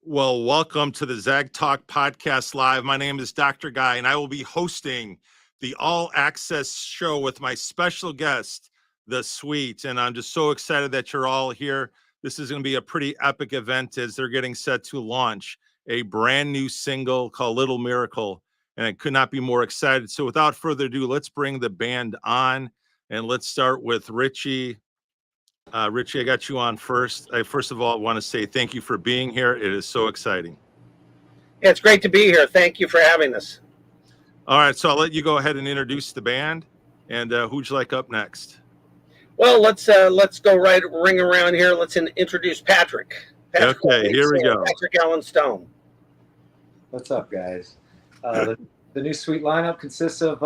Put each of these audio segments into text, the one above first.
Well, welcome to the ZAGTalk Podcast Live. My name is Dr. Guy, and I will be hosting the All Access show with my special guest, The Sweet. And I'm just so excited that you're all here. This is going to be a pretty epic event as they're getting set to launch a brand new single called Little Miracle. And I could not be more excited. So without further ado, let's bring the band on. And let's start with Richie. Richie, I got you on first. I first of all want to say thank you for being here. It is so exciting. Yeah, it's great to be here. Thank you for having us. All right, so I'll let you go ahead and introduce the band. And who'd you like up next? Well, let's go ring around here. Let's introduce Patrick. Okay, here we go. Patrick Allen Stone. What's up, guys? The new Sweet lineup consists of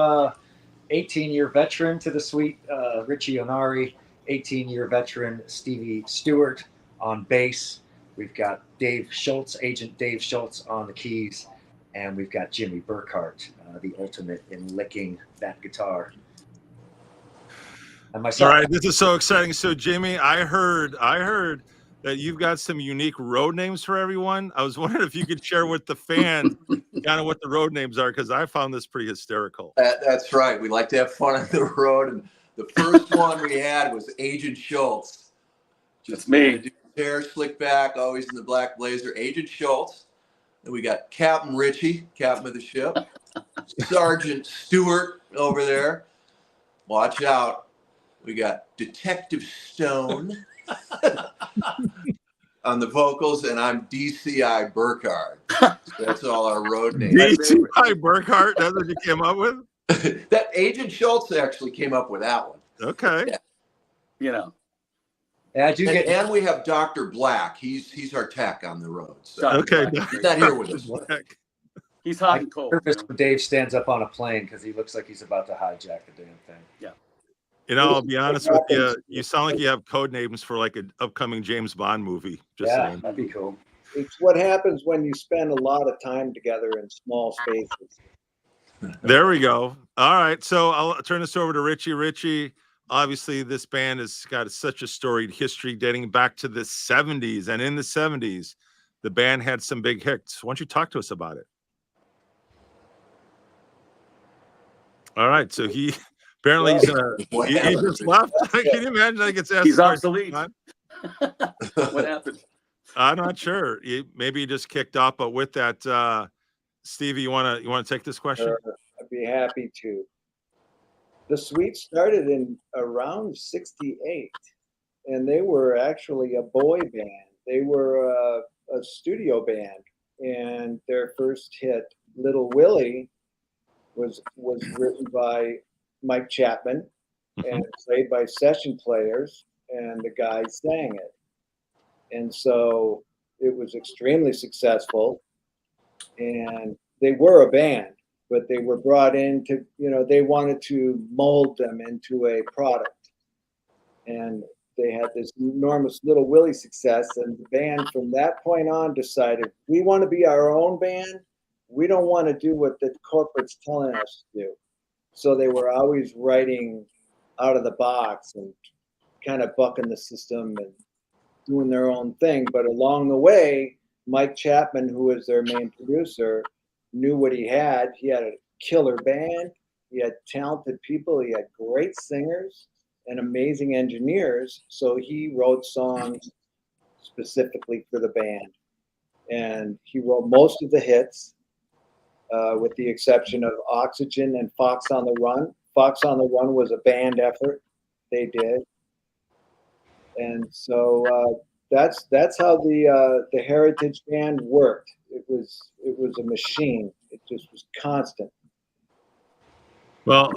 18-year veteran to the Sweet, Richie Onari, 18-year veteran Stevie Stewart on bass. We've got Dave Schultz, Agent Dave Schultz on the keys, and we've got Jimmy Burkhart, the ultimate in licking that guitar. And myself. All right, this is so exciting. So, Jimmy, I heard that you've got some unique road names for everyone. I was wondering if you could share with the fans kind of what the road names are, because I found this pretty hysterical. That's right. We like to have fun on the road, and the first one we had was Agent Schultz. Just me. Hair slicked back, always in the black blazer. Agent Schultz. Then we got Captain Richie, captain of the ship. Sergeant Stewart over there. Watch out. We got Detective Stone on the vocals, and I'm DCI Burkhart. That's all our road names. DCI Burkhart, that's what you came up with? That Agent Schultz actually came up with that one. Okay. Yeah. You know. Yeah, I do get. And we have Dr. Black. He's our tech on the road. So Okay. he's not here with us. He's hot and cold. Purpose when Dave stands up on a plane because he looks like he's about to hijack the damn thing. Yeah. You know, I'll be honest with you. You sound like you have code names for like an upcoming James Bond movie. Just Yeah, saying. that'd be cool. It's what happens when you spend a lot of time together in small spaces. There we go. All right. So I'll turn this over to Richie. Richie, obviously, this band has got such a storied history dating back to the 70s. And in the 70s, the band had some big hits. Why don't you talk to us about it? All right. So he apparently he just left. Can you imagine? I gets asked. He's obsolete. What happened? I'm not sure. Maybe he just kicked off. But with that, Stevie, you want to take this question? I'd be happy to. The Sweet started in around '68, and they were actually a boy band. They were a studio band, and their first hit, "Little Willie," was written by Mike Chapman and played by session players, and the guy sang it. And so it was extremely successful. And they were a band, but they were brought in to, they wanted to mold them into a product. And they had this enormous Little Willie success. And the band from that point on decided, we want to be our own band. We don't want to do what the corporate's telling us to do. So they were always writing out of the box and kind of bucking the system and doing their own thing. But along the way, Mike Chapman, who was their main producer, knew what he had. He had a killer band. He had talented people. He had great singers and amazing engineers. So he wrote songs specifically for the band. And he wrote most of the hits, with the exception of Oxygen and Fox on the Run. Fox on the Run was a band effort. They did. And so that's how the Heritage Band worked. It was a machine. It just was constant. Well,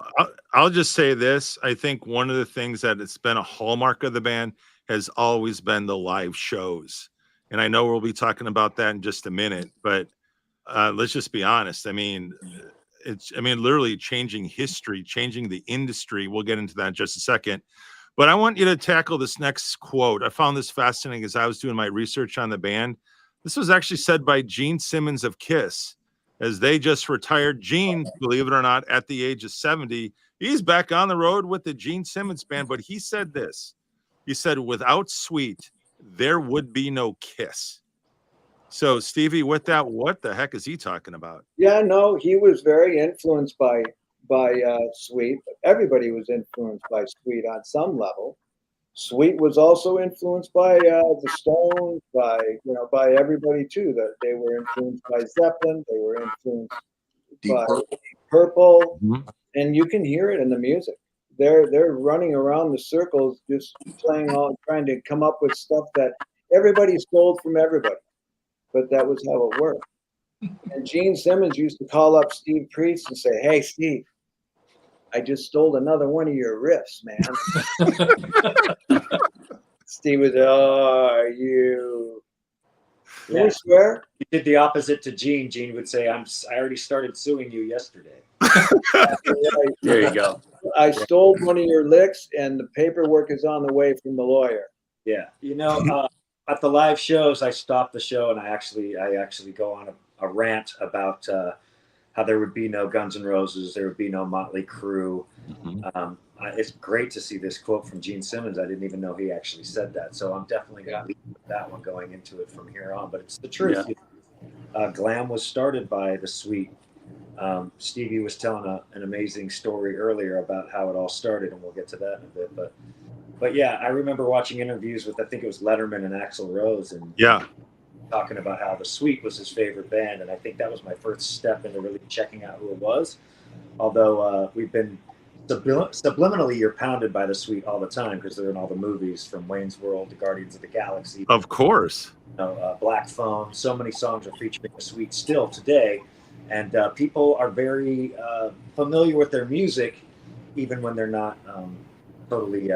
I'll just say this. I think one of the things that it's been a hallmark of the band has always been the live shows. And I know we'll be talking about that in just a minute, but let's just be honest. I mean, literally changing history, changing the industry. We'll get into that in just a second. But I want you to tackle this next quote. I found this fascinating as I was doing my research on the band. This was actually said by Gene Simmons of Kiss, as they just retired. Gene, believe it or not, at the age of 70, he's back on the road with the Gene Simmons band. But he said this. He said, without Sweet, there would be no Kiss. So Stevie, with that, what the heck is he talking about? Yeah, no, he was very influenced by Sweet. Everybody was influenced by Sweet on some level. Sweet was also influenced by the Stones, by everybody too. That they were influenced by Zeppelin. They were influenced Deep by Purple. Purple, Mhm. and you can hear it in the music. They're running around the circles, just trying to come up with stuff that everybody stole from everybody. But that was how it worked. And Gene Simmons used to call up Steve Priest and say, "Hey, Steve, I just stole another one of your riffs, man." Steve was, "Oh, you." Can Yeah. we swear? You did the opposite to Gene. Gene would say, I already started suing you yesterday. There you go. I stole one of your licks, and the paperwork is on the way from the lawyer. Yeah. At the live shows, I stop the show and I actually go on a rant about how there would be no Guns N' Roses, there would be no Motley Crue. Mhm. It's great to see this quote from Gene Simmons. I didn't even know he actually said that. So I'm definitely going to leave with that one going into it from here on. But it's the truth. Glam was started by the Sweet. Stevie was telling an amazing story earlier about how it all started, and we'll get to that in a bit. But yeah, I remember watching interviews with, I think it was Letterman and Axl Rose, and Yeah. talking about how the Sweet was his favorite band. And I think that was my first step into really checking out who it was. Although we've been subliminally, you're pounded by the Sweet all the time because they're in all the movies, from Wayne's World to Guardians of the Galaxy. Of course. Black Phone. So many songs are featuring the Sweet still today, and people are very familiar with their music, even when they're not totally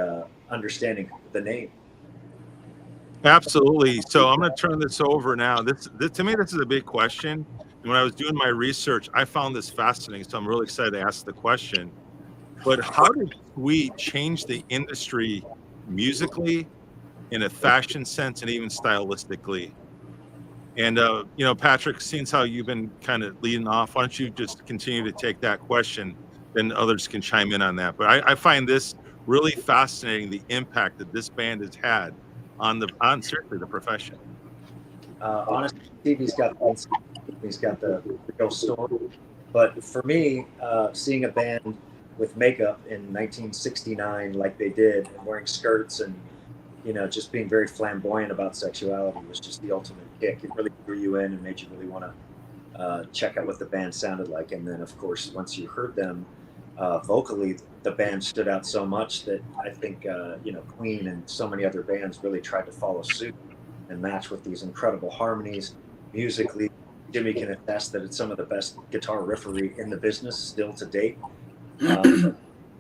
understanding the name. Absolutely. So I'm going to turn this over now. This to me, this is a big question. And when I was doing my research, I found this fascinating. So I'm really excited to ask the question. But how did Sweet change the industry musically, in a fashion sense, and even stylistically? And Patrick, since how you've been kind of leading off, why don't you just continue to take that question, then others can chime in on that. But I find this really fascinating, the impact that this band has had on certainly the profession. Honestly, Stevie's got the real story. But for me, seeing a band with makeup in 1969 like they did, and wearing skirts and just being very flamboyant about sexuality was just the ultimate kick. It really drew you in and made you really want to check out what the band sounded like. And then, of course, once you heard them vocally, the band stood out so much that I think Queen and so many other bands really tried to follow suit and match with these incredible harmonies. Musically, Jimmy can attest that it's some of the best guitar riffery in the business still to date.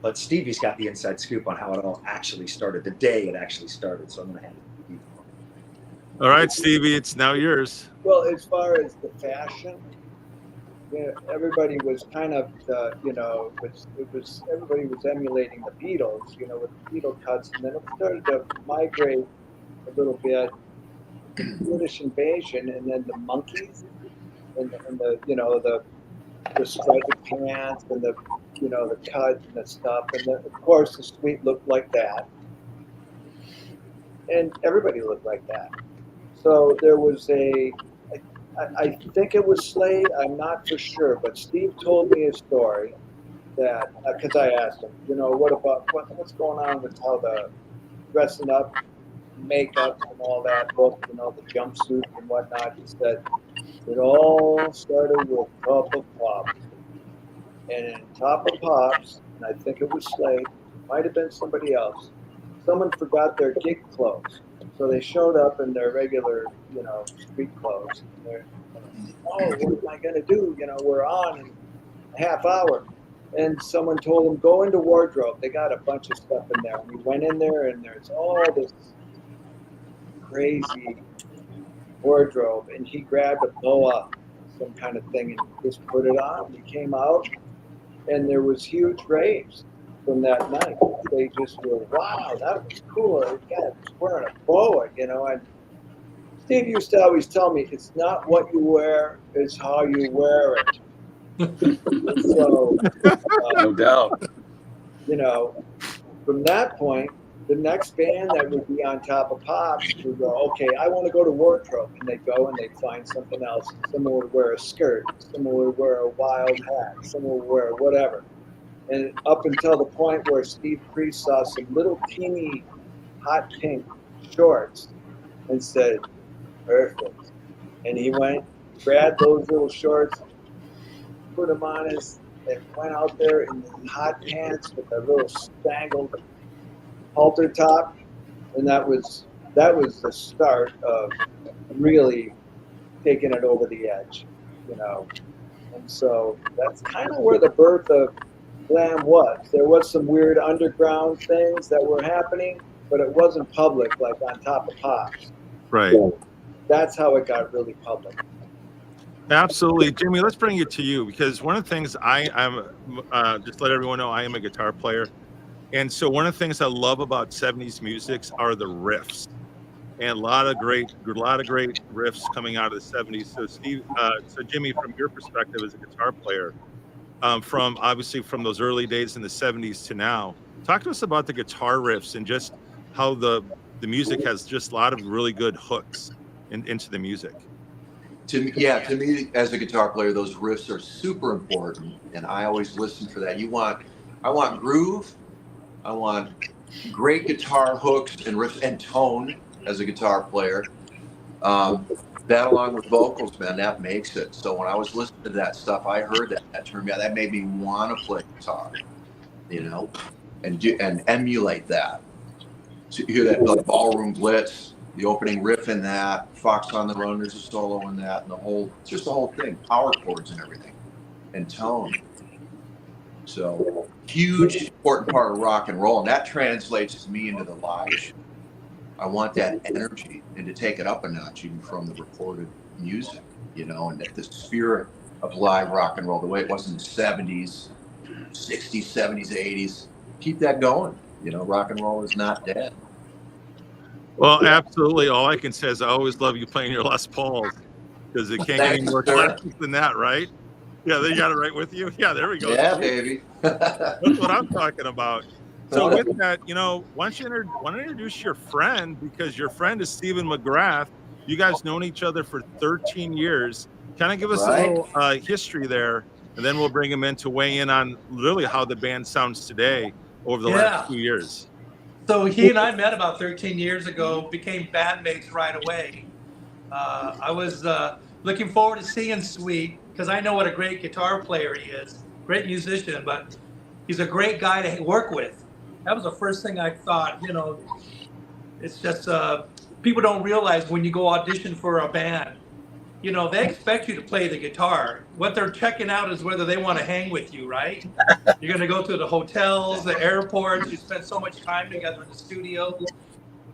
But Stevie's got the inside scoop on how it all actually started, the day it actually started. So I'm going to hand it to you. All right, Stevie, it's now yours. Well, as far as the fashion, everybody was kind of, everybody was emulating the Beatles, with the Beatle cuts, and then it started to migrate a little bit, the British invasion, and then the monkeys, and the striped pants, and the cut and the stuff, and then, of course, the Sweet looked like that, and everybody looked like that. So there was I think it was Slade, I'm not for sure, but Steve told me a story that, because I asked him, what's going on with how the dressing up, makeup and all that look, the jumpsuits and whatnot. He said it all started with Top of Pops. And in Top of Pops, and I think it was Slade, might have been somebody else, someone forgot their gig clothes. So they showed up in their regular, street clothes. And they're, what am I going to do? We're on in a half hour. And someone told him, go into wardrobe. They got a bunch of stuff in there. And we went in there, and there's all this crazy wardrobe. And he grabbed a boa, some kind of thing, and just put it on. We came out, and there was huge raves from that night. They just were, wow, that was cool. The guy was wearing a boa, And Steve used to always tell me, it's not what you wear, it's how you wear it. So, No doubt. from that point, the next band that would be on top of Pops would go, okay, I want to go to Wardrobe. And they'd go and they'd find something else. Someone would wear a skirt. Someone would wear a wild hat. Someone would wear whatever. And up until the point where Steve Priest saw some little teeny hot pink shorts and said, perfect. And he went, grabbed those little shorts, put them on his, and went out there in the hot pants with a little spangled halter top. And that was the start of really taking it over the edge, you know. And so that's kind of where the birth of glam was. There was some weird underground things that were happening, but it wasn't public like on top of Pops. Right. So that's how it got really public. Absolutely. Jimmy, let's bring it to you, because one of the things I'm just let everyone know I am a guitar player. And so one of the things I love about 70s music are the riffs, and a lot of great riffs coming out of the 70s. So so Jimmy, from your perspective as a guitar player, from those early days in the 70s to now, talk to us about the guitar riffs and just how the music has just a lot of really good hooks into the music. To me, as a guitar player, those riffs are super important, and I always listen for that. I want groove, I want great guitar hooks and riffs and tone as a guitar player. That along with vocals, man, that makes it. So when I was listening to that stuff, I heard that turned me on. That made me want to play guitar, you know, and emulate that. So you hear that like Ballroom Blitz, the opening riff in that, Fox on the Run, there's a solo in that, and the whole thing, power chords and everything, and tone. So huge, important part of rock and roll, and that translates to me into the live. I want that energy and to take it up a notch even from the recorded music, you know, and the spirit of live rock and roll, the way it was in the 70s, 60s, 70s, 80s. Keep that going. You know, rock and roll is not dead. Well, absolutely. All I can say is I always love you playing your Les Pauls, because it can't get any more classic than that, right? Yeah, they got it right with you. Yeah, there we go. Yeah, baby. That's what I'm talking about. So with that, you know, why don't you introduce your friend, because your friend is Stephen McGrath. You guys known each other for 13 years. Kind of give us a little history there, and then we'll bring him in to weigh in on really how the band sounds today over the last 2 years. So he and I met about 13 years ago, became bandmates right away. I was looking forward to seeing Sweet, because I know what a great guitar player he is, great musician, but he's a great guy to work with. That was the first thing I thought, you know. It's just people don't realize when you go audition for a band, you know, they expect you to play the guitar. What they're checking out is whether they want to hang with you, right? You're going to go to the hotels, the airports, you spend so much time together in the studio.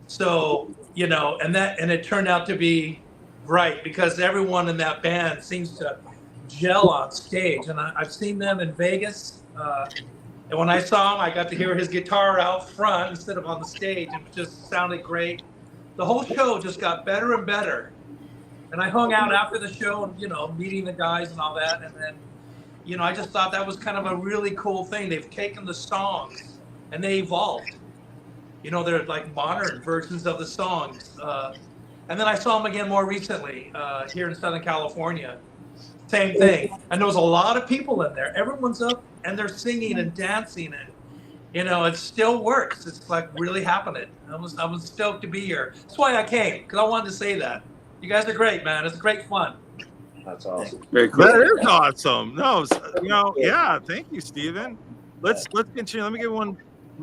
So, you know, and it turned out to be right, because everyone in that band seems to gel on stage. And I've seen them in Vegas. And when I saw him, I got to hear his guitar out front instead of on the stage. It just sounded great. The whole show just got better and better. And I hung out after the show and, you know, meeting the guys and all that. And then, you know, I just thought that was kind of a really cool thing. They've taken the songs and they evolved. You know, they're like modern versions of the songs. And then I saw them again more recently here in Southern California. Same thing. And there was a lot of people in there. Everyone's up and they're singing and dancing, and you know, it still works. It's like really happening. I was stoked to be here. That's why I came, because I wanted to say that. You guys are great, man. It's great fun. That's awesome. Very cool. That is awesome. No, you know, yeah. Thank you, Stephen. Let's continue. Let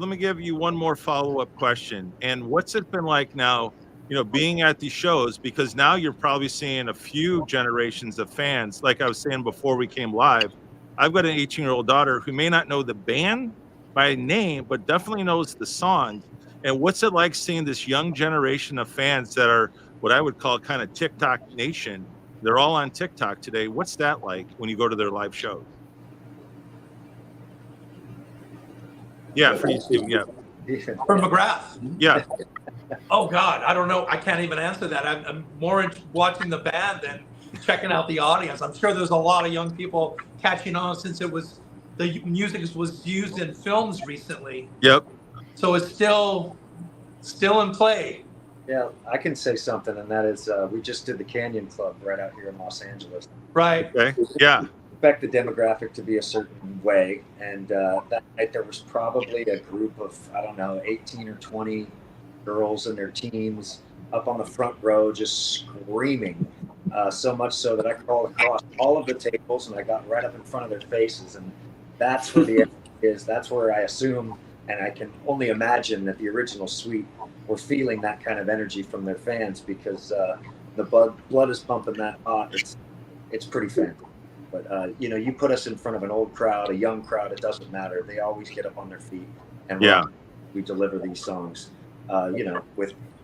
me give you one more follow-up question. And what's it been like now, you know, being at these shows? Because now you're probably seeing a few generations of fans. Like I was saying before we came live, I've got an 18-year-old daughter who may not know the band by name, but definitely knows the songs. And what's it like seeing this young generation of fans that are what I would call kind of TikTok nation? They're all on TikTok today. What's that like when you go to their live shows? Yeah, for you, Steve. Yeah. From McGrath. Yeah. Oh God, I don't know. I can't even answer that. I'm more into watching the band than checking out the audience. I'm sure there's a lot of young people catching on since the music was used in films recently. Yep. So it's still still in play. Yeah, I can say something, and that is we just did the Canyon Club right out here in Los Angeles. Right. Okay. Yeah. Expect the demographic to be a certain way, and that night there was probably a group of, I don't know, 18 or 20 girls in their teens up on the front row just screaming, so much so that I crawled across all of the tables and I got right up in front of their faces, and that's where the energy is. That's where I assume, and I can only imagine that the original suite were feeling that kind of energy from their fans, because the blood is pumping that hot. It's pretty fantastic. But you put us in front of an old crowd, a young crowd, it doesn't matter. They always get up on their feet and rock. We deliver these songs,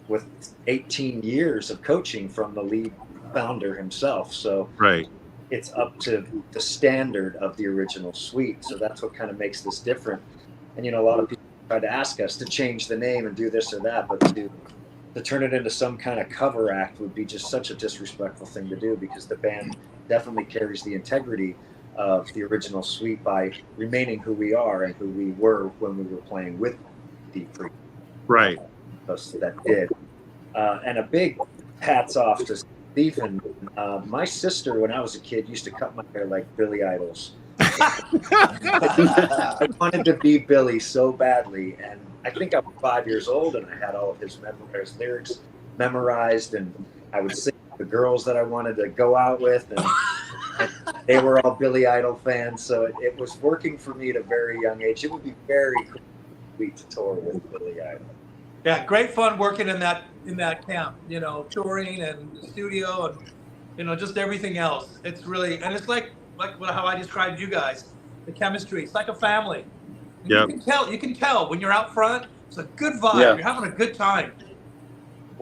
with 18 years of coaching from the lead founder himself. So Right. it's up to the standard of the original suite. So that's what kind of makes this different. And a lot of people try to ask us to change the name and do this or that, but to turn it into some kind of cover act would be just such a disrespectful thing to do, because the band definitely carries the integrity of the original suite by remaining who we are and who we were when we were playing with Deep Freak. Right. Us that did. And a big hats off to Stephen. My sister, when I was a kid, used to cut my hair like Billy Idol's. I wanted to be Billy so badly, and I think I was 5 years old, and I had all of his lyrics memorized, and I would sing the girls that I wanted to go out with, and they were all Billy Idol fans, so it was working for me at a very young age. It would be very cool to tour with Billy Idol. Yeah, great fun working in that camp, touring and the studio and just everything else. It's really, and it's like how I described you guys, the chemistry. It's like a family. Yep. You can tell when you're out front. It's a good vibe. Yeah. You're having a good time.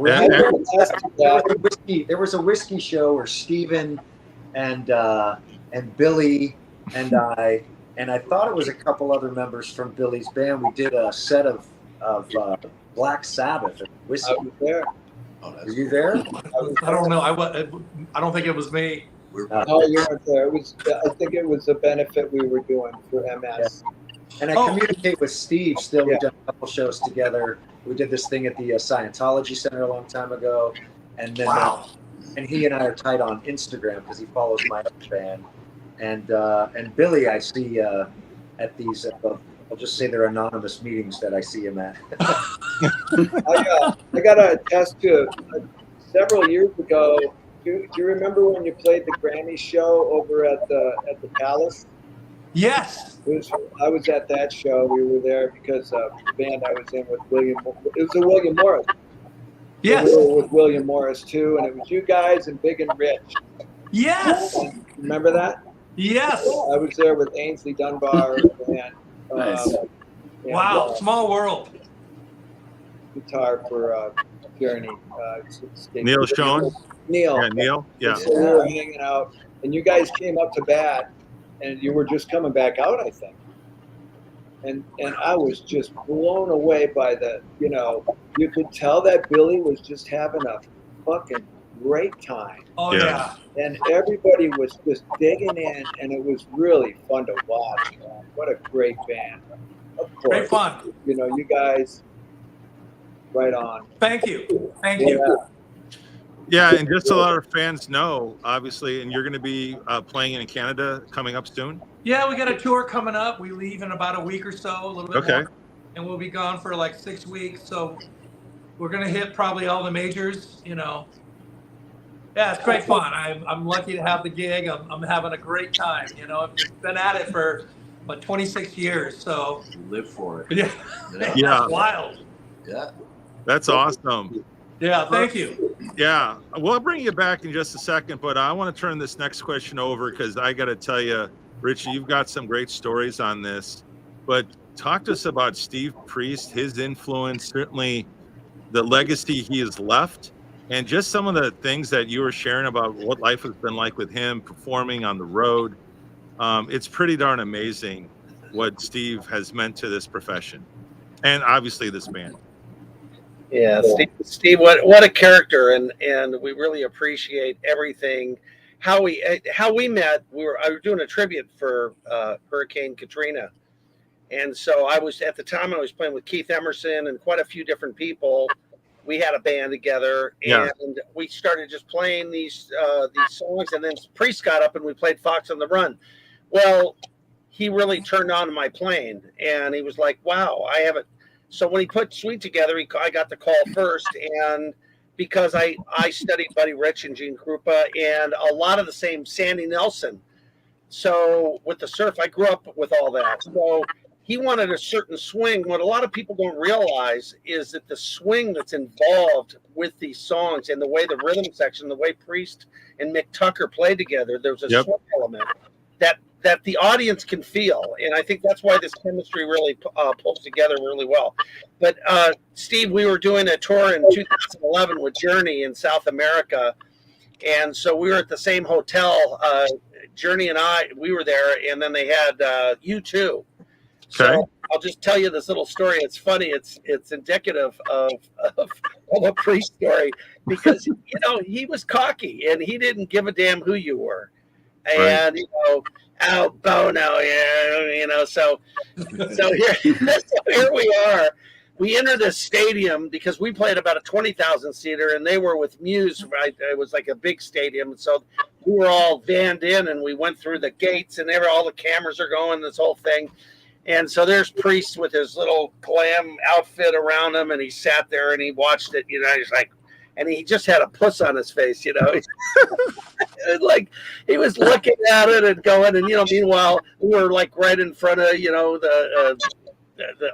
Yeah. There was a whiskey show where Steven and Billy and I thought it was a couple other members from Billy's band. We did a set of Black Sabbath and whiskey. I was there. Were you there? I don't know. I don't think it was me. Oh, you weren't there. It was. I think it was a benefit we were doing for MS. And I communicate with Steve still. We've done a couple shows together. We did this thing at the Scientology Center a long time ago. And then and he and I are tight on Instagram because he follows my other band. And Billy, I see at these, I'll just say they're anonymous meetings that I see him at. I got to attest to several years ago. Do you remember when you played the Grammy show over at the Palace? Yes. I was at that show. We were there because the band I was in with William. It was a William Morris. Yes. We were with William Morris too, and it was you guys and Big and Rich. Yes. Remember that? Yes. I was there with Ainsley Dunbar and Nice. Wow. Small world. Guitar for Journey. Neil Schoen. Neil. Yeah, Neil. Yeah. So we were hanging out, and you guys came up to bat, and you were just coming back out, I think. And I was just blown away by you could tell that Billy was just having a fucking great time. Oh Yeah. yeah. And everybody was just digging in, and it was really fun to watch. Man. What a great band. Of course. Great fun. You guys, right on. Thank you. Thank you. Yeah. Yeah, and just so our fans know, obviously, and you're going to be playing in Canada coming up soon. Yeah, we got a tour coming up. We leave in about a week or so, a little bit more. And we'll be gone for like 6 weeks. So we're going to hit probably all the majors, Yeah, it's great fun. I'm lucky to have the gig. I'm having a great time. I've been at it for 26 years. So Live for it. yeah, Yeah. That's wild. Yeah. That's awesome. Yeah, thank you. Yeah, we'll bring you back in just a second, but I want to turn this next question over because I got to tell you, Richie, you've got some great stories on this. But talk to us about Steve Priest, his influence, certainly the legacy he has left, and just some of the things that you were sharing about what life has been like with him performing on the road. It's pretty darn amazing what Steve has meant to this profession and obviously this band. Yeah, Steve, what a character, and we really appreciate everything. How we met. I was doing a tribute for Hurricane Katrina, And so I was at the time I was playing with Keith Emerson and quite a few different people. We had a band together, and we started just playing these songs. And then Priest got up and we played Fox on the Run. Well, he really turned on my playing, and he was like, "Wow, I haven't." So when he put Sweet together, I got the call first, and because I studied Buddy Rich and Gene Krupa and a lot of the same Sandy Nelson. So with the surf, I grew up with all that. So he wanted a certain swing. What a lot of people don't realize is that the swing that's involved with these songs and the way the rhythm section, the way Priest and Mick Tucker played together, there's a swing element that the audience can feel. And I think that's why this chemistry really pulls together really well. But Steve, we were doing a tour in 2011 with Journey in South America. And so we were at the same hotel, Journey and we were there, and then they had U2. So I'll just tell you this little story. It's funny. It's indicative of a Priest story because, he was cocky and he didn't give a damn who you were. And, out Bono, so here we are. We entered this stadium because we played about a 20,000 seater, and they were with Muse. Right? It was like a big stadium, and so we were all vanned in, and we went through the gates, and all the cameras are going, this whole thing. And so there's Priest with his little glam outfit around him, and he sat there and he watched it. He's like, and he just had a puss on his face. Like he was looking at it and going, and meanwhile we were like right in front of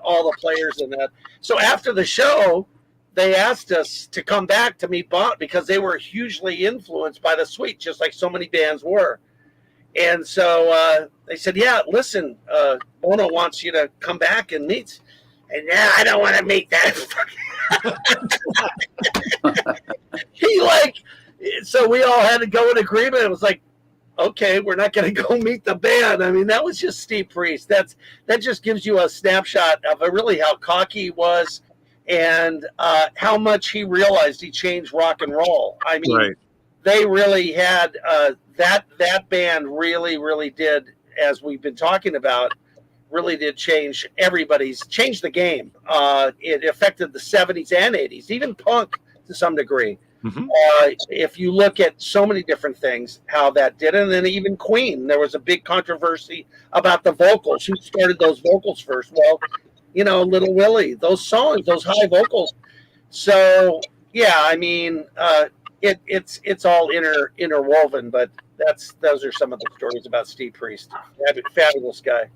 all the players and that. So after the show, they asked us to come back to meet Bono because they were hugely influenced by the Sweet, just like so many bands were. And so they said, "Yeah, listen, Bono wants you to come back and meet." And I don't want to meet that. So we all had to go in agreement. It was like, okay, we're not going to go meet the band. I mean, that was just Steve Priest. That just gives you a snapshot of really how cocky he was and how much he realized he changed rock and roll. I mean, they really had that band really did, as we've been talking about, really did change the game. It affected the 70s and 80s, even punk to some degree. Mm-hmm. If you look at so many different things, how that did, and then even Queen, there was a big controversy about the vocals. Who started those vocals first? Well, Little Willie, those songs, those high vocals. So yeah, I mean, it's all interwoven, but those are some of the stories about Steve Priest. Fabulous guy.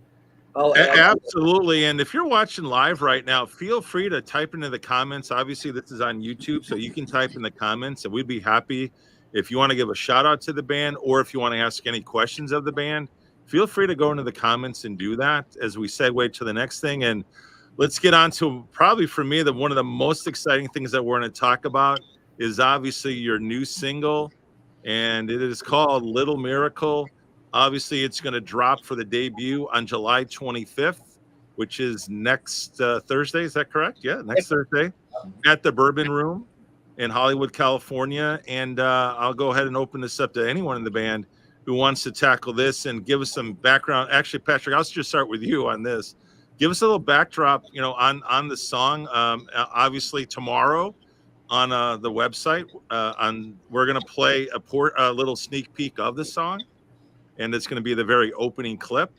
Oh, absolutely. And if you're watching live right now, feel free to type into the comments. Obviously, this is on YouTube, so you can type in the comments, and we'd be happy if you want to give a shout out to the band or if you want to ask any questions of the band. Feel free to go into the comments and do that as we segue to the next thing. And let's get on to probably for me, one of the most exciting things that we're going to talk about is obviously your new single, and it is called Little Miracle. Obviously, it's going to drop for the debut on July 25th, which is next Thursday. Is that correct? Yeah, next Thursday at the Bourbon Room in Hollywood, California. And I'll go ahead and open this up to anyone in the band who wants to tackle this and give us some background. Actually, Patrick, I'll just start with you on this. Give us a little backdrop, on the song. Obviously, tomorrow on the website, we're going to play a little sneak peek of the song. And it's going to be the very opening clip,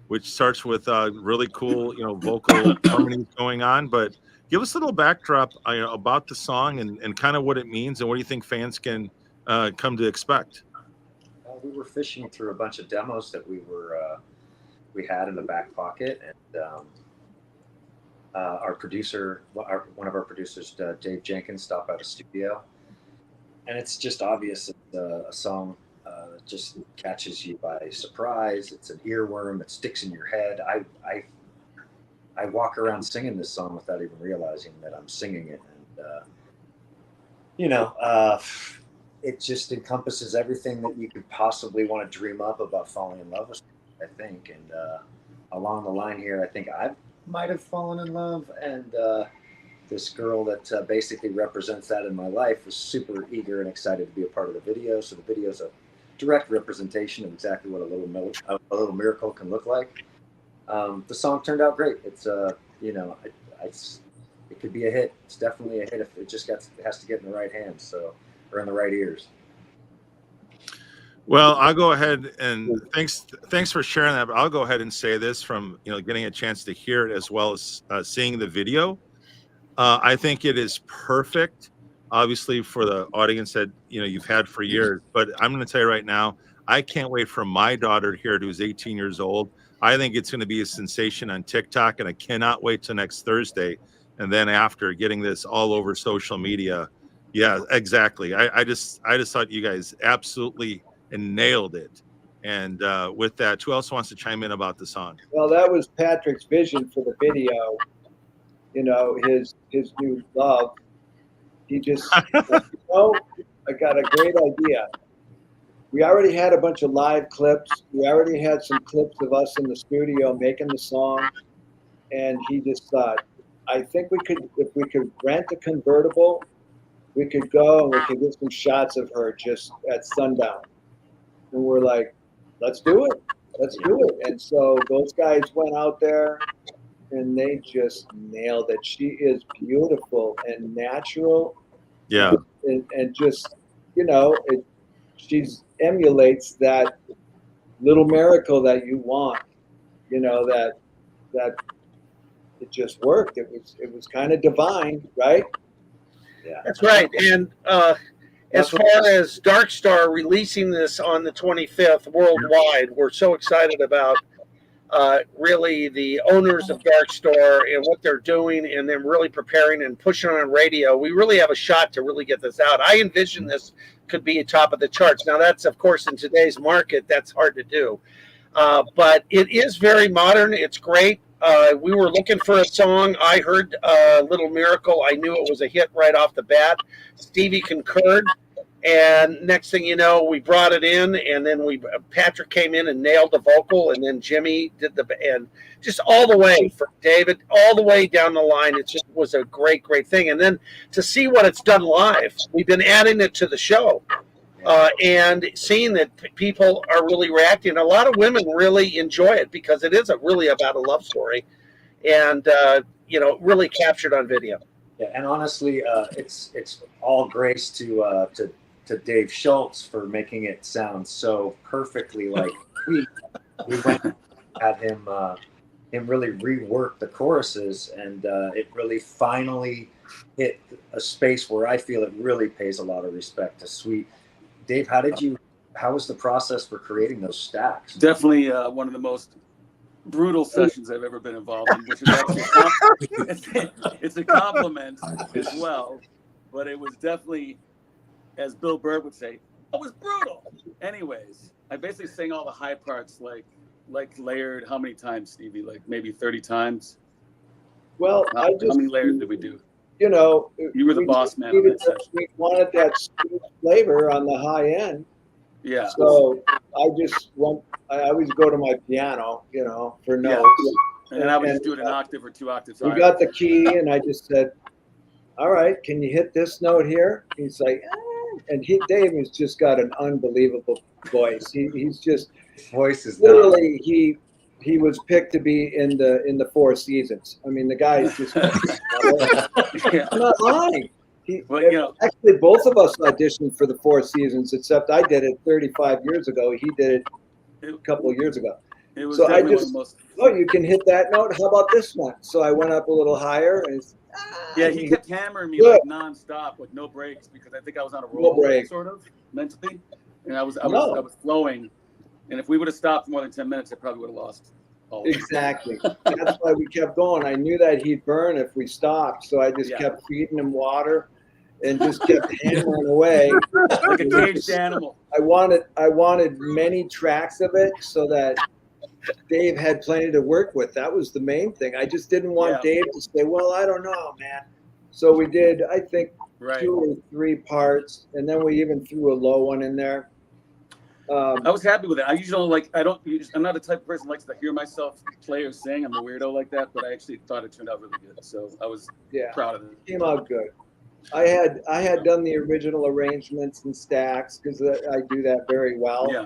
which starts with really cool, vocal harmonies going on. But give us a little backdrop about the song and kind of what it means and what do you think fans can come to expect? We were fishing through a bunch of demos that we had in the back pocket, and our producer, one of our producers, Dave Jenkins, stopped by the studio, and it's just obvious it's a song. Just catches you by surprise. It's an earworm. It sticks in your head. I walk around singing this song without even realizing that I'm singing it, and it just encompasses everything that you could possibly want to dream up about falling in love with, I think. And along the line here, I think I might have fallen in love, and this girl that basically represents that in my life was super eager and excited to be a part of the video. So the video's a direct representation of exactly what a little miracle can look like. The song turned out great. It's it could be a hit. It's definitely a hit if it just has to get in the right hands, or in the right ears. Well, I'll go ahead and thanks for sharing that. But I'll go ahead and say this from getting a chance to hear it as well as seeing the video. I think it is perfect, obviously, for the audience that you've had for years. But I'm going to tell you right now, I can't wait for my daughter to hear it, who's 18 years old. I think it's going to be a sensation on TikTok, and I cannot wait till next Thursday. And then after, getting this all over social media. Yeah, exactly. I just thought you guys absolutely nailed it. And with that, who else wants to chime in about the song? Well, that was Patrick's vision for the video. His new love. He just, I got a great idea. We already had a bunch of live clips. We already had some clips of us in the studio making the song. And he just thought, I think if we could rent a convertible, we could go and we could get some shots of her just at sundown. And we're like, let's do it. Let's do it. And so those guys went out there and they just nailed it. She is beautiful and natural. Yeah. And just, she emulates that little miracle that you want, that it just worked. It was kind of divine, right? Yeah. That's right. And as far as Dark Star releasing this on the 25th worldwide, we're so excited about really the owners of Dark Star and what they're doing, and them really preparing and pushing on radio. We really have a shot to really get this out. I envision this could be a top of the charts. Now, that's, of course, in today's market, that's hard to do. But it is very modern. It's great. We were looking for a song. I heard Little Miracle. I knew it was a hit right off the bat. Stevie concurred. And next thing you know, we brought it in, and then Patrick came in and nailed the vocal, and then Jimmy did and just all the way for David, all the way down the line. It just was a great, great thing. And then to see what it's done live, we've been adding it to the show, and seeing that people are really reacting. A lot of women really enjoy it because it is really about a love story, and really captured on video. Yeah, and honestly, it's all grace to Dave Schultz for making it sound so perfectly like we went and had him really rework the choruses, and it really finally hit a space where I feel it really pays a lot of respect to Sweet. Dave, how was the process for creating those stacks? Definitely one of the most brutal sessions I've ever been involved in, which is actually it's a compliment as well, but it was definitely, as Bill Burr would say, it was brutal. Anyways, I basically sang all the high parts like layered. How many times, Stevie? Like maybe 30 times. Well, how many layers did we do? You were the boss man on that session. We wanted that sweet flavor on the high end. Yeah. So I always go to my piano, for notes. Yeah. And I would just do it an octave or 2 octaves higher. We got the key, and I just said, all right, can you hit this note here? He's like, and Dave has just got an unbelievable voice. He's just, His voice is literally, he was picked to be in the Four Seasons. I mean, the guy is just, I'm not lying. Actually, both of us auditioned for the Four Seasons, except I did it 35 years ago. He did it a couple of years ago. It was so I definitely just, one of the most... you can hit that note. How about this one? So I went up a little higher. And he kept hammering me like nonstop with no breaks, because I think I was on a roll, sort of mentally, and I was flowing. And if we would have stopped more than 10 minutes, I probably would have lost. Exactly. That's why we kept going. I knew that he'd burn if we stopped, so I just kept feeding him water and just kept hammering away like a caged animal. I wanted many tracks of it so that Dave had plenty to work with. That was the main thing. I just didn't want Dave to say, well, I don't know, man. So we did, I think, 2 or 3 parts, and then we even threw a low one in there. I was happy with it. I usually I'm not the type of person who likes to hear myself play or sing. I'm a weirdo like that, but I actually thought it turned out really good. So I was proud of it. It came out good. I had done the original arrangements and stacks because I do that very well. Yeah.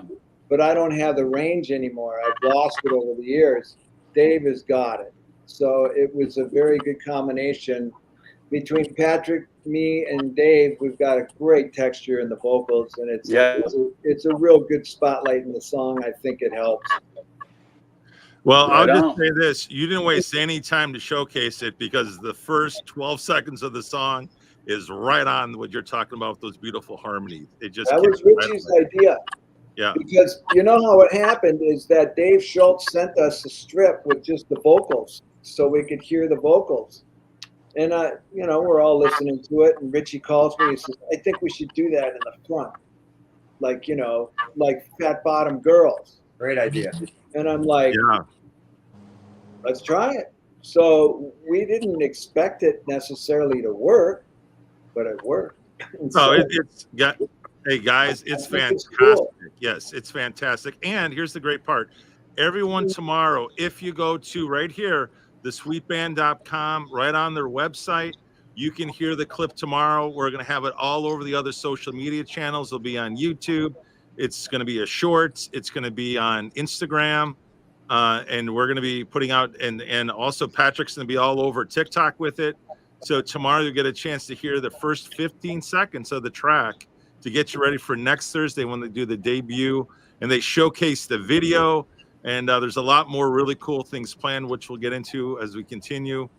But I don't have the range anymore. I've lost it over the years. Dave has got it. So it was a very good combination between Patrick, me, and Dave. We've got a great texture in the vocals, and it's a real good spotlight in the song. I think it helps. Well, I'll Right just on. say this. You didn't waste any time to showcase it because the first 12 seconds of the song is right on what you're talking about with those beautiful harmonies. It just That kicks was Richie's right idea. Yeah. Because you know how it happened is that Dave Schultz sent us a strip with just the vocals so we could hear the vocals. And we're all listening to it, and Richie calls me. He says, "I think we should do that in the front, like Fat Bottom Girls." Great idea. And I'm like, Yeah. "Let's try it." So we didn't expect it necessarily to work, but it worked. And So so it's got. Hey guys, it's I think it's fantastic. cool. Yes, it's fantastic. And here's the great part. Everyone tomorrow, if you go to right here, thesweetband.com, right on their website, you can hear the clip tomorrow. We're going to have it all over the other social media channels. It'll be on YouTube. It's going to be a shorts. It's going to be on Instagram. And we're going to be putting out, and also Patrick's going to be all over TikTok with it. So tomorrow you'll get a chance to hear the first 15 seconds of the track to get you ready for next Thursday when they do the debut and they showcase the video. And there's a lot more really cool things planned, which we'll get into as we continue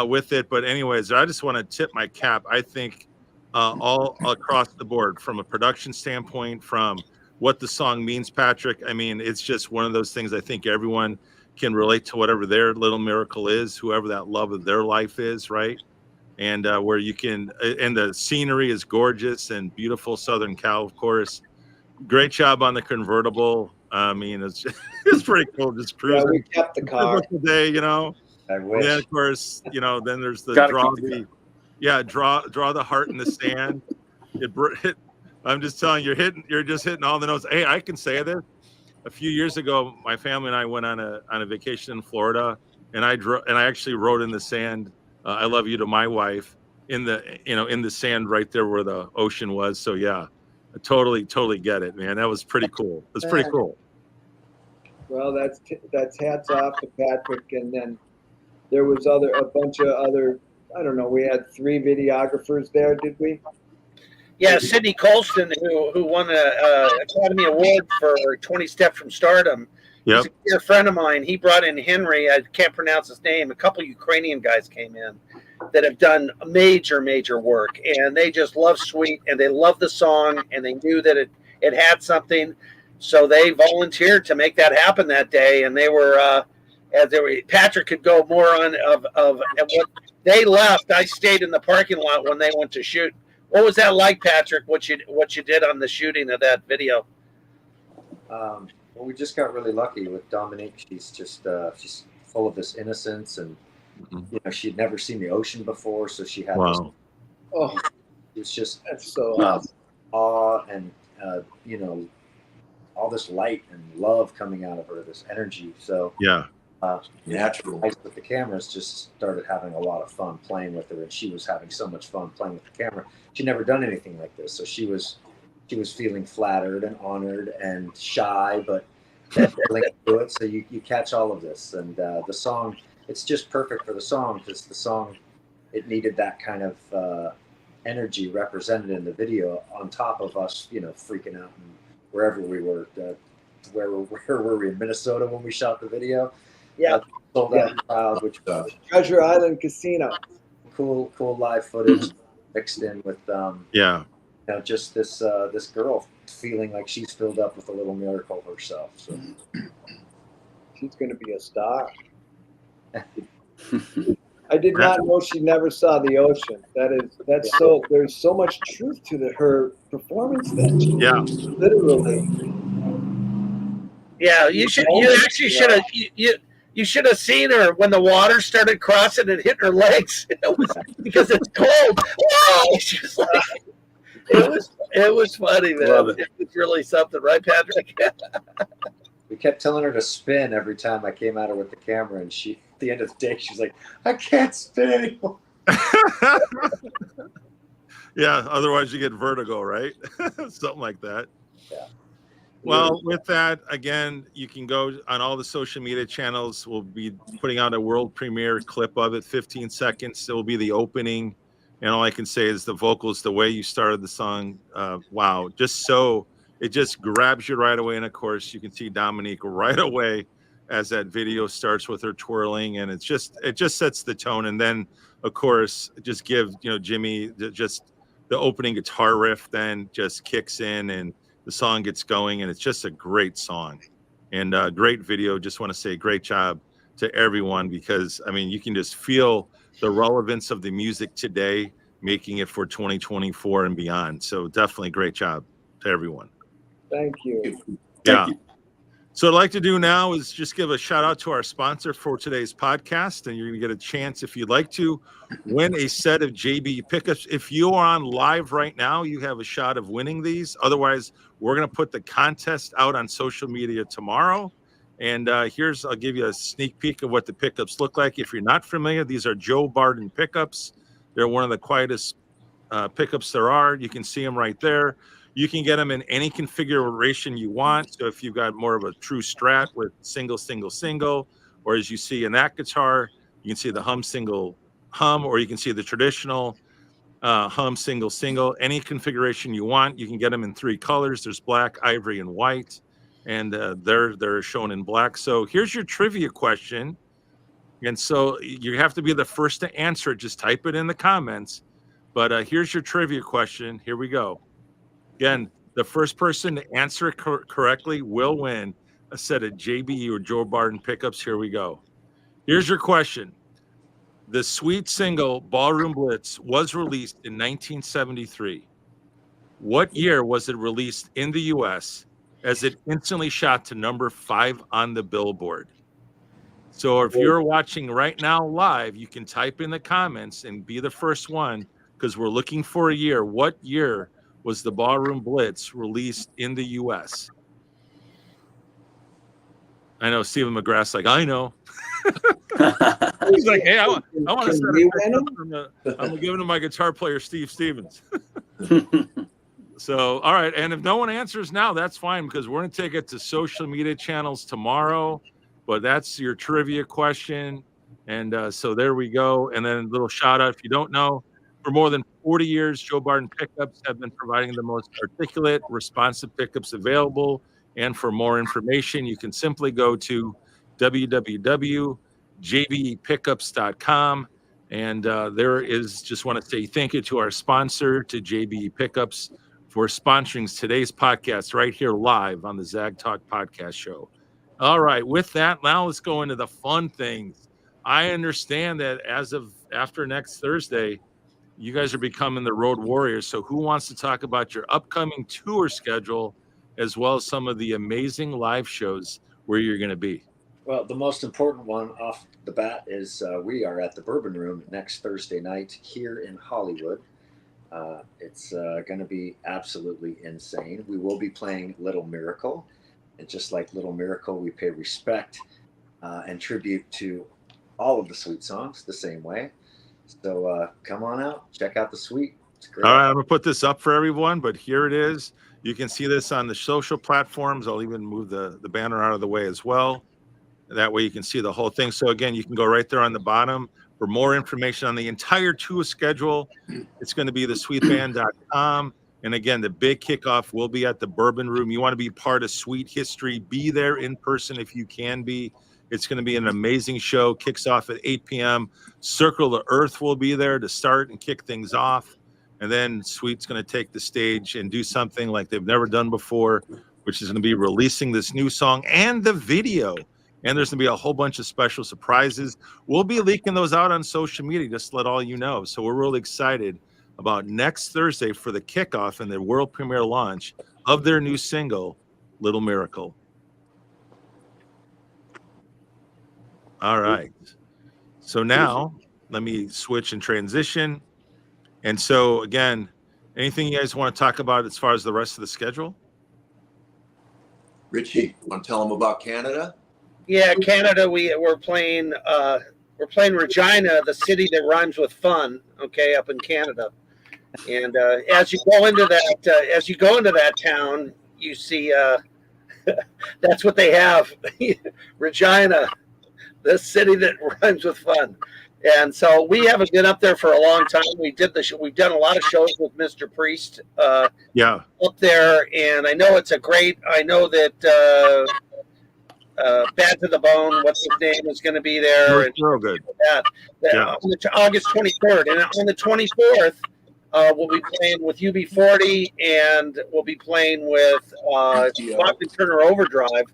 with it. But anyways, I just want to tip my cap. I think all across the board, from a production standpoint, from what the song means, Patrick, I mean, it's just one of those things I think everyone can relate to, whatever their little miracle is, whoever that love of their life is, right? And where you can, and the scenery is gorgeous and beautiful. Southern Cal, of course. Great job on the convertible. I mean, it's pretty cool. Just cruising. Yeah, we kept the car today, I wish. And then of course, then there's the Gotta draw keep the draw the heart in the sand. I'm just telling you, you're just hitting all the notes. Hey, I can say this. A few years ago, my family and I went on a vacation in Florida, and I actually wrote in the sand, "I love you" to my wife in the sand right there where the ocean was. So yeah, I totally get it, man. That was pretty cool. It's pretty cool. Well, that's hats off to Patrick, and then there was a bunch of other. I don't know. We had 3 videographers there, did we? Yeah, Sidney Colston, who won an Academy Award for 20 Steps from Stardom. Yep. He's a dear friend of mine. He brought in Henry. I can't pronounce his name. A couple Ukrainian guys came in that have done major work, and they just love Sweet, and they love the song, and they knew that it had something, so they volunteered to make that happen that day. And they were, Patrick could go more on of what they left. I stayed in the parking lot when they went to shoot. What was that like, Patrick? What you did on the shooting of that video? Well, we just got really lucky with Dominique. She's just she's full of this innocence, and she'd never seen the ocean before, so she had this. Oh, It's just that's so awesome. Awe and all this light and love coming out of her, this energy. So Yeah. Natural. Guys with the cameras just started having a lot of fun playing with her, and she was having so much fun playing with the camera. She'd never done anything like this, so she was feeling flattered and honored and shy, but linked to it. So you catch all of this, and the song, it's just perfect for the song, because the song, it needed that kind of energy represented in the video, on top of us, freaking out and wherever we were. Where were we, in Minnesota when we shot the video? Yeah. Sold out crowd, which was Treasure Island Casino. cool live footage mixed in with just this girl feeling like she's filled up with a little miracle herself. So She's going to be a star. I did not know she never saw the ocean. There's so much truth to her performance then. Literally. Yeah, you actually should have you should have seen her when the water started crossing and hitting her legs. Because it's cold. Whoa! She was like, it was funny, man. Love it. It was really something, right, Patrick? we kept telling her to spin every time I came at her with the camera, and she, at the end of the day, she's like, "I can't spin anymore." Yeah, otherwise you get vertigo, right? Something like that. Yeah. Well, with that, again, you can go on all the social media channels. We'll be putting out a world premiere clip of it, 15 seconds. It will be the opening. And all I can say is the vocals, the way you started the song, wow, it just grabs you right away. And of course, you can see Dominique right away as that video starts with her twirling, and it just sets the tone. And then, of course, just give Jimmy just the opening guitar riff, then just kicks in and the song gets going, and it's just a great song and great video. Just want to say great job to everyone, because I mean, you can just feel the relevance of the music today, making it for 2024 and beyond. So definitely great job to everyone. Thank you. Yeah. So what I'd like to do now is just give a shout out to our sponsor for today's podcast, and you're going to get a chance, if you'd like to, win a set of JB pickups. If you are on live right now, you have a shot of winning these. Otherwise, we're going to put the contest out on social media tomorrow. And I'll give you a sneak peek of what the pickups look like. If you're not familiar, these are Joe Barden pickups. They're one of the quietest pickups there are. You can see them right there. You can get them in any configuration you want. So if you've got more of a true Strat with single, single, single, or as you see in that guitar, you can see the hum, single, hum, or you can see the traditional hum, single, single. Any configuration you want. You can get them in 3 colors. There's black, ivory, and white. And they're shown in black. So here's your trivia question. And so you have to be the first to answer it. Just type it in the comments. But here's your trivia question. Here we go. Again, the first person to answer it correctly will win a set of JB or Joe Barden pickups. Here we go. Here's your question. The sweet single Ballroom Blitz was released in 1973. What year was it released in the U.S. as it instantly shot to number 5 on the Billboard? So if you're watching right now live, you can type in the comments and be the first one, because we're looking for a year. What year was the Ballroom Blitz released in the U.S.? I know Stephen McGrath's like, I know. He's like, hey, I want to set I'm giving him my guitar player, Steve Stevens. So, all right. And if no one answers now, that's fine, because we're going to take it to social media channels tomorrow. But that's your trivia question. And so there we go. And then a little shout out, if you don't know, for more than 40 years, Joe Barden pickups have been providing the most articulate, responsive pickups available. And for more information, you can simply go to www.jbepickups.com. And just want to say thank you to our sponsor, to JB Pickups, for sponsoring today's podcast right here live on the ZAGTalk Podcast Show. All right, with that, now let's go into the fun things. I understand that as of after next Thursday, you guys are becoming the Road Warriors. So who wants to talk about your upcoming tour schedule, as well as some of the amazing live shows where you're going to be? Well, the most important one off the bat is we are at the Bourbon Room next Thursday night here in Hollywood. It's going to be absolutely insane. We will be playing Little Miracle. And just like Little Miracle, we pay respect and tribute to all of the Sweet songs the same way. So come on out, check out the Sweet. It's great. All right, I'm going to put this up for everyone, but here it is. You can see this on the social platforms. I'll even move the banner out of the way as well. That way you can see the whole thing. So again, you can go right there on the bottom for more information on the entire tour schedule. It's going to be thesweetband.com. And again, the big kickoff will be at the Bourbon Room. You want to be part of Sweet history, be there in person if you can be. It's going to be an amazing show. Kicks off at 8 p.m. Circle the Earth will be there to start and kick things off. And then Sweet's going to take the stage and do something like they've never done before, which is going to be releasing this new song and the video. And there's going to be a whole bunch of special surprises. We'll be leaking those out on social media, just to let all you know. So we're really excited about next Thursday for the kickoff and the world premiere launch of their new single, Little Miracle. All right. So now let me switch and transition. And so again, anything you guys want to talk about as far as the rest of the schedule? Richie, want to tell them about Canada? Yeah, Canada. We're playing Regina, the city that rhymes with fun. Okay, up in Canada. And as you go into that town, you see That's what they have. Regina, the city that rhymes with fun. And so we haven't been up there for a long time. We've done a lot of shows with Mr. Priest Yeah. up there, and I know it's I know that Bad to the Bone, what's his name, is going to be there. And Real good. on August 23rd. And on the 24th, we'll be playing with UB40, and we'll be playing with Bachman Turner Overdrive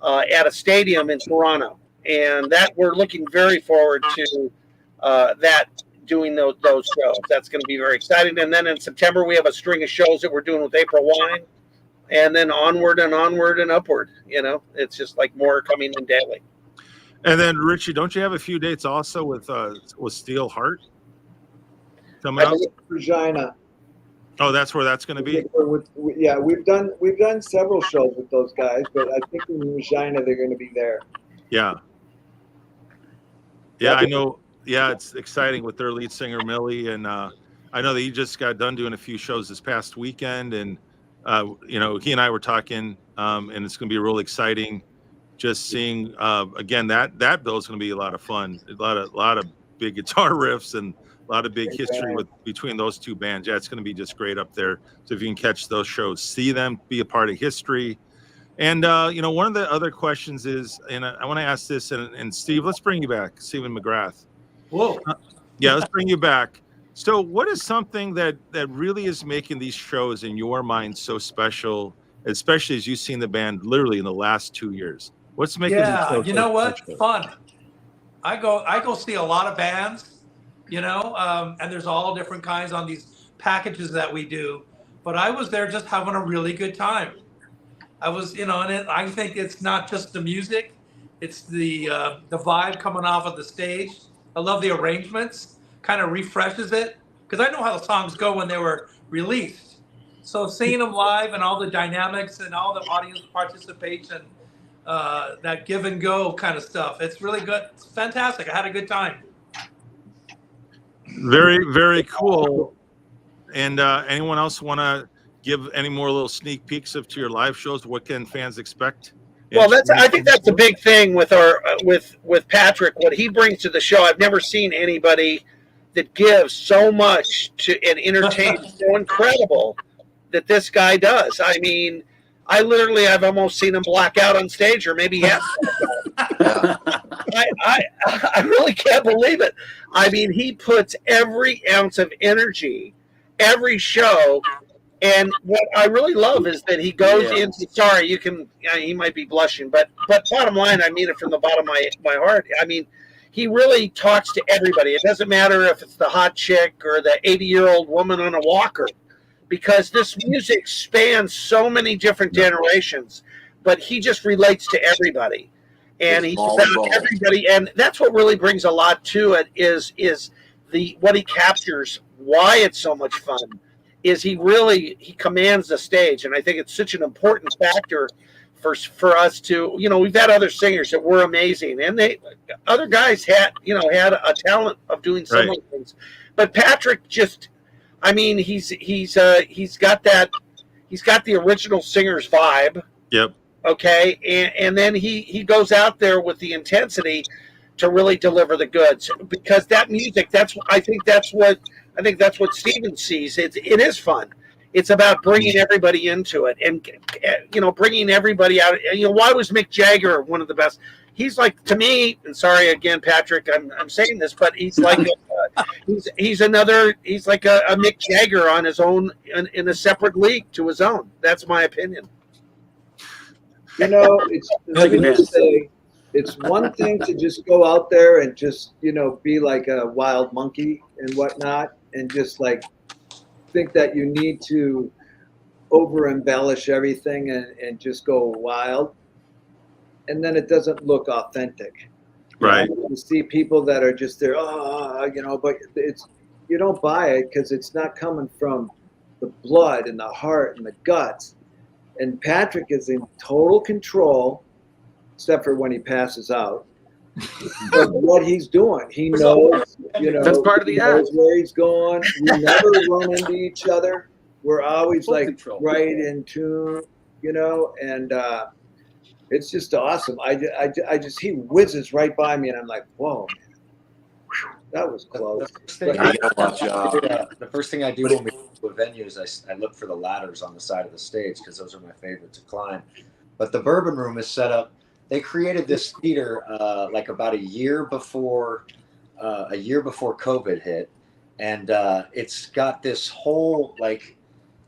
at a stadium in Toronto. And that we're looking very forward to doing those shows. That's going to be very exciting. And then in September, we have a string of shows that we're doing with April Wine. And then onward and upward. It's just like more coming in daily. And then Richie, don't you have a few dates also with Steel Heart coming up? Regina. Oh, that's where that's going to be. We've done several shows with those guys, but I think in Regina they're going to be there. Yeah. Yeah, I know. Yeah, it's exciting with their lead singer Millie, and I know that he just got done doing a few shows this past weekend, and he and I were talking, and it's going to be real exciting. Just seeing again that bill is going to be a lot of fun. A lot of big guitar riffs and a lot of big history between those two bands. Yeah, it's going to be just great up there. So if you can catch those shows, see them, be a part of history. And one of the other questions is, and I want to ask this, and Steve, let's bring you back, Stephen McGrath. Whoa. Yeah, let's bring you back. So what is something that really is making these shows in your mind so special, especially as you've seen the band literally in the last 2 years? What's making these shows you know so what? special? Fun. I go see a lot of bands, and there's all different kinds on these packages that we do. But I was there just having a really good time. I was, and I think it's not just the music, it's the vibe coming off of the stage. I love the arrangements, kind of refreshes it, because I know how the songs go when they were released. So seeing them live and all the dynamics and all the audience participation, that give and go kind of stuff, it's really good. It's fantastic. I had a good time. Very, very cool. And anyone else want to give any more little sneak peeks to your live shows? What can fans expect? Well, I think that's the big thing with with Patrick. What he brings to the show, I've never seen anybody that gives so much to and entertains so incredible that this guy does. I mean, I've almost seen him black out on stage, or maybe he has. I really can't believe it. I mean, he puts every ounce of energy, every show. And what I really love is that he goes into. Sorry, he might be blushing, but bottom line, I mean it from the bottom of my heart. I mean, he really talks to everybody. It doesn't matter if it's the hot chick or the 80-year-old woman on a walker, because this music spans so many different generations. But he just relates to everybody, and he's about everybody. And that's what really brings a lot to it. Is what he captures, why it's so much fun. Is he commands the stage, and I think it's such an important factor for us to, we've had other singers that were amazing, and other guys had a talent of doing so many things, but Patrick just, I mean, he's got the original singer's vibe. Yep. Okay, and then he goes out there with the intensity to really deliver the goods, because that music, I think that's what Steven sees. It is fun. It's about bringing everybody into it, and bringing everybody out. Why was Mick Jagger one of the best? He's like, to me, and sorry again, Patrick, I'm saying this, but he's like he's like a Mick Jagger on his own in a separate league to his own. That's my opinion. It's one thing to just go out there and just, be like a wild monkey and whatnot, and just like think that you need to over embellish everything and just go wild. And then it doesn't look authentic. Right. You see people that are just there, but you don't buy it because it's not coming from the blood and the heart and the guts. And Patrick is in total control, except for when he passes out, of what he's doing. He knows, that's part of the knows where he's going. We never run into each other. We're always right in tune, and It's just awesome. I just he whizzes right by me, and I'm like, whoa, man. Whew, that was close. The first thing I do when we go to a venue is I look for the ladders on the side of the stage because those are my favorite to climb. But the Bourbon Room is set up. They created this theater like about a year before COVID hit, and it's got this whole like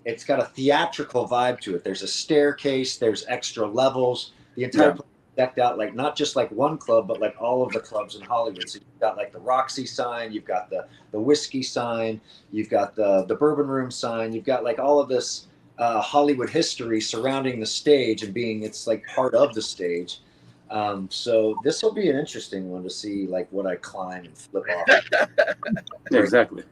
it's got a theatrical vibe to it. There's a staircase. There's extra levels. The entire place is decked out like not just like one club, but like all of the clubs in Hollywood. So you've got like the Roxy sign, you've got the whiskey sign, you've got the Bourbon Room sign, you've got like all of this Hollywood history surrounding the stage and it's like part of the stage. So this will be an interesting one to see like what I climb and flip off. Yeah, exactly.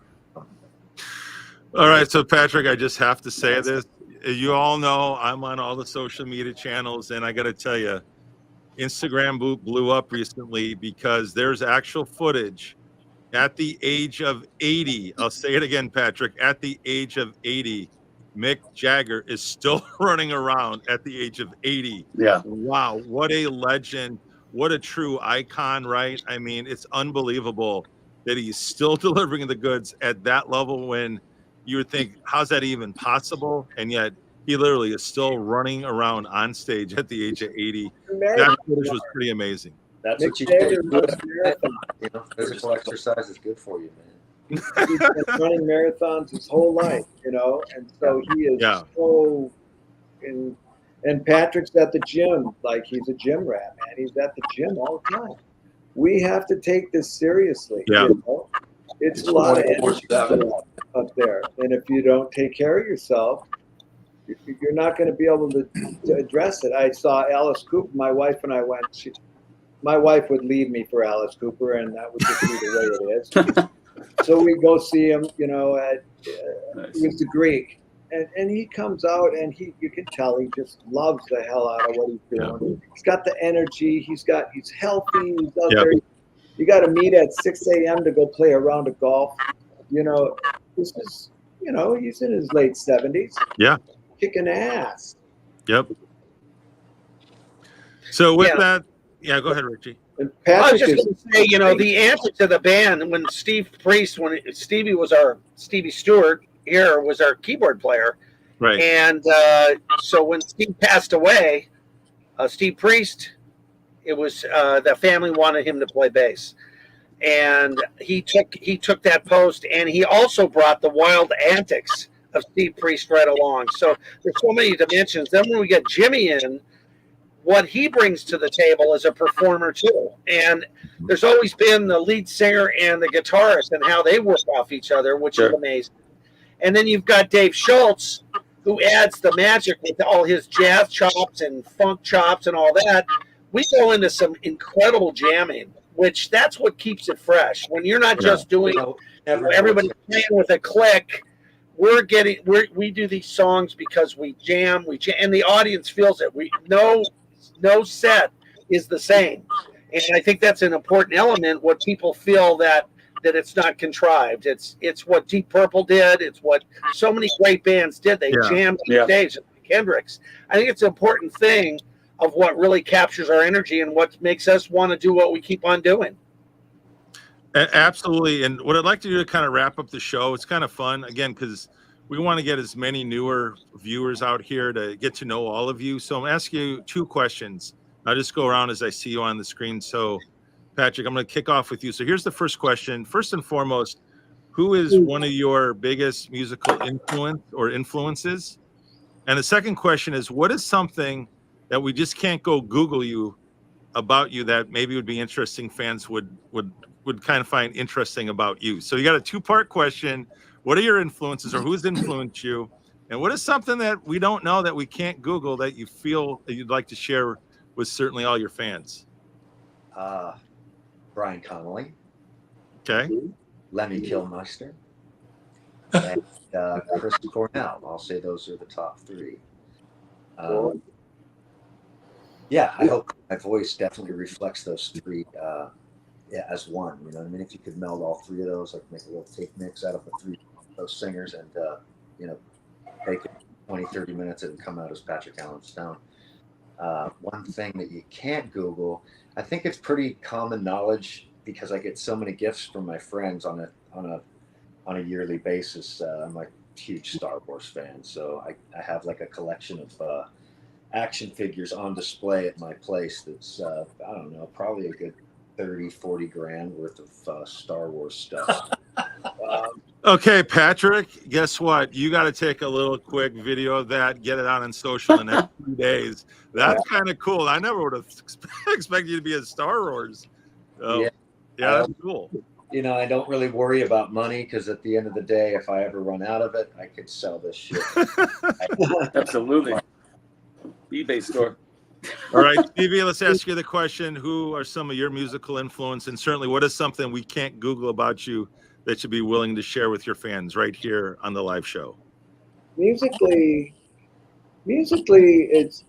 All right, so Patrick, I just have to say this. You all know I'm on all the social media channels, and I got to tell you, Instagram blew up recently because there's actual footage at the age of 80. I'll say it again, Patrick. At the age of 80, Mick Jagger is still running around at the age of 80. Yeah. Wow, what a legend. What a true icon, right? I mean, it's unbelievable that he's still delivering the goods at that level when you would think, how's that even possible? And yet he literally is still running around on stage at the age of 80. That footage was pretty amazing. That's what you do. You know, physical exercise is good for you, man. He's been running marathons his whole life, you know, and so he is so and Patrick's at the gym, like he's a gym rat, man. He's at the gym all the time. We have to take this seriously. Yeah. You know? It's a lot of energy up there. And if you don't take care of yourself, you're not going to be able to address it. I saw Alice Cooper. My wife and I went. My wife would leave me for Alice Cooper, and that would just be the way it is. So we go see him, you know, at he was the Greek. And he comes out, and you can tell he just loves the hell out of what he's doing. Yeah. He's got the energy. He's healthy. He's out there. You got to meet at 6 a.m. to go play a round of golf. You know, this is, you know, he's in his late 70s. Yeah. Kicking ass. Yep. So with that, go ahead, Richie. I was just going to say, you know, the answer to the band when Stevie Stewart here was our keyboard player. Right. And so when Steve passed away, Steve Priest, it was the family wanted him to play bass. And he took that post, and he also brought the wild antics of Steve Priest right along. So there's so many dimensions. Then when we get Jimmy in, what he brings to the table as a performer too. And there's always been the lead singer and the guitarist and how they work off each other, which is amazing. And then you've got Dave Schultz, who adds the magic with all his jazz chops and funk chops and all that. We go into some incredible jamming, which that's what keeps it fresh. When you're not just doing everybody playing with a click, we do these songs because we jam, and the audience feels it. No set is the same. And I think that's an important element, what people feel that it's not contrived. It's what Deep Purple did. It's what so many great bands did. They jammed on stage, like Hendrix. I think it's an important thing of what really captures our energy and what makes us want to do what we keep on doing. Absolutely. And what I'd like to do to kind of wrap up the show, it's kind of fun, again, because we want to get as many newer viewers out here to get to know all of you. So I'm asking you 2 questions. I'll just go around as I see you on the screen. So, Patrick, I'm going to kick off with you. So here's the first question. First and foremost, who is one of your biggest musical influences? And the second question is, what is something that we just can't go Google about you that maybe would be interesting, fans would kind of find interesting about you? So you got a 2-part question. What are your influences, or who's influenced you? And what is something that we don't know that we can't Google that you feel that you'd like to share with certainly all your fans? Brian Connolly. Okay. Lemmy Kilmister. And Chris Cornell. I'll say those are the top 3. I hope my voice definitely reflects those 3 as one. You know what I mean? If you could meld all 3 of those, like make a little tape mix out of the 3 of those singers and, take it 20, 30 minutes and come out as Patrick Allen Stone. One thing that you can't Google, I think it's pretty common knowledge because I get so many gifts from my friends on a yearly basis. I'm like a huge Star Wars fan, so I have like a collection of action figures on display at my place. That's I don't know, probably a good 30-40 grand worth of Star Wars stuff. Okay, Patrick, guess what? You got to take a little quick video of that, get it out on social in the next few days. That's kind of cool. I never would have expected you to be a Star Wars. Yeah, that's cool. You know, I don't really worry about money because at the end of the day, if I ever run out of it, I could sell this shit. Absolutely. eBay store. All right, Stevie, let's ask you the question. Who are some of your musical influence? And certainly, what is something we can't Google about you that you'd be willing to share with your fans right here on the live show? Musically, it's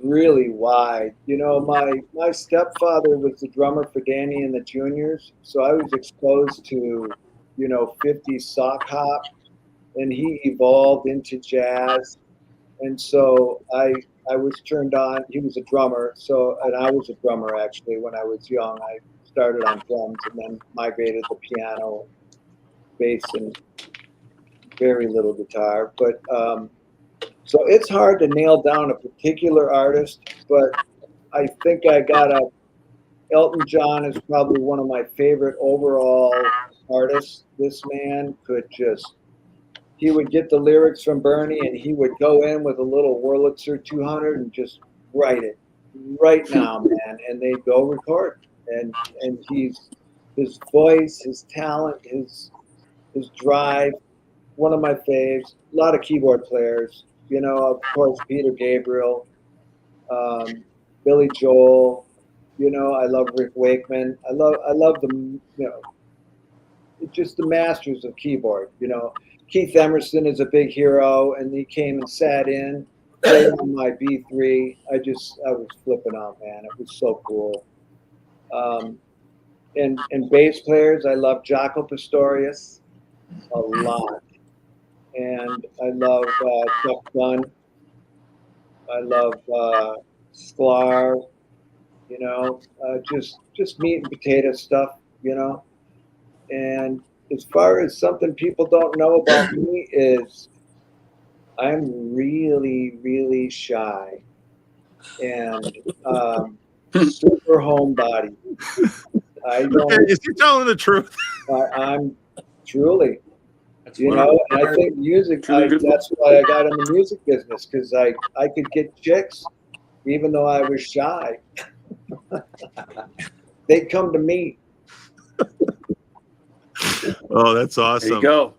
really wide. You know, my stepfather was the drummer for Danny and the Juniors, so I was exposed to, 50s sock hop, and he evolved into jazz, and so I was turned on. He was a drummer, and I was a drummer actually when I was young. I started on drums and then migrated to piano, bass, and very little guitar. But so it's hard to nail down a particular artist, but I think Elton John is probably one of my favorite overall artists. This man he would get the lyrics from Bernie and he would go in with a little Wurlitzer 200 and just write it right now, man. And they'd go record. And his voice, his talent, his drive, one of my faves. A lot of keyboard players, of course, Peter Gabriel, Billy Joel, I love Rick Wakeman. I love the, just the masters of keyboard, Keith Emerson is a big hero, and he came and sat in, played on my B3. I was flipping out, man. It was so cool. And bass players, I love Jaco Pastorius a lot. And I love Chuck Dunn. I love Sklar, just meat and potato stuff, And as far as something people don't know about me is I'm really, really shy and super homebody. Is he telling the truth? I'm truly. And I think music, that's why I got in the music business, because I could get chicks even though I was shy. They'd come to me. Oh, that's awesome. There you go.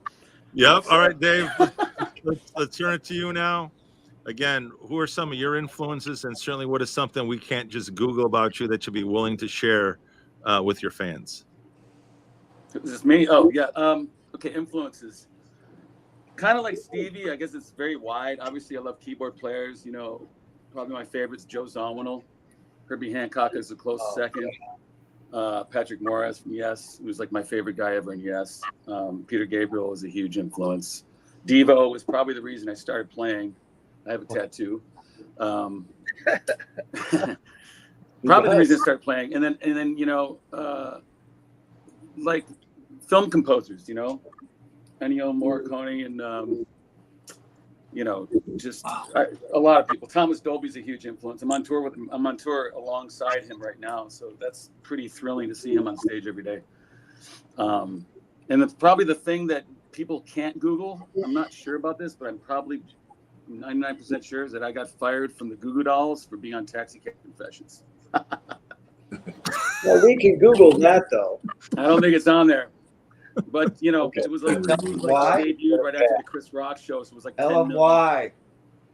Yep. All right, Dave, let's turn it to you now. Again, who are some of your influences, and certainly what is something we can't just Google about you that you'd be willing to share with your fans? Is this me? Oh, yeah. Okay, influences. Kind of like Stevie, I guess it's very wide. Obviously, I love keyboard players. Probably my favorites, Joe Zawinul. Herbie Hancock is a close second. Patrick Morris from Yes, who's like my favorite guy ever in Yes. Peter Gabriel is a huge influence. Devo was probably the reason I started playing. I have a tattoo. Probably the reason I started playing. And then like film composers, Ennio Morricone and a lot of people. Thomas Dolby's a huge influence. I'm on tour alongside him right now, so that's pretty thrilling to see him on stage every day. And it's probably the thing that people can't Google. I'm not sure about this, but I'm probably 99% sure is that I got fired from the Goo Goo Dolls for being on Taxi Cab Confessions. Well, we can Google that though. I don't think it's on there. But it was like debuted right after the Chris Rock show, so it was like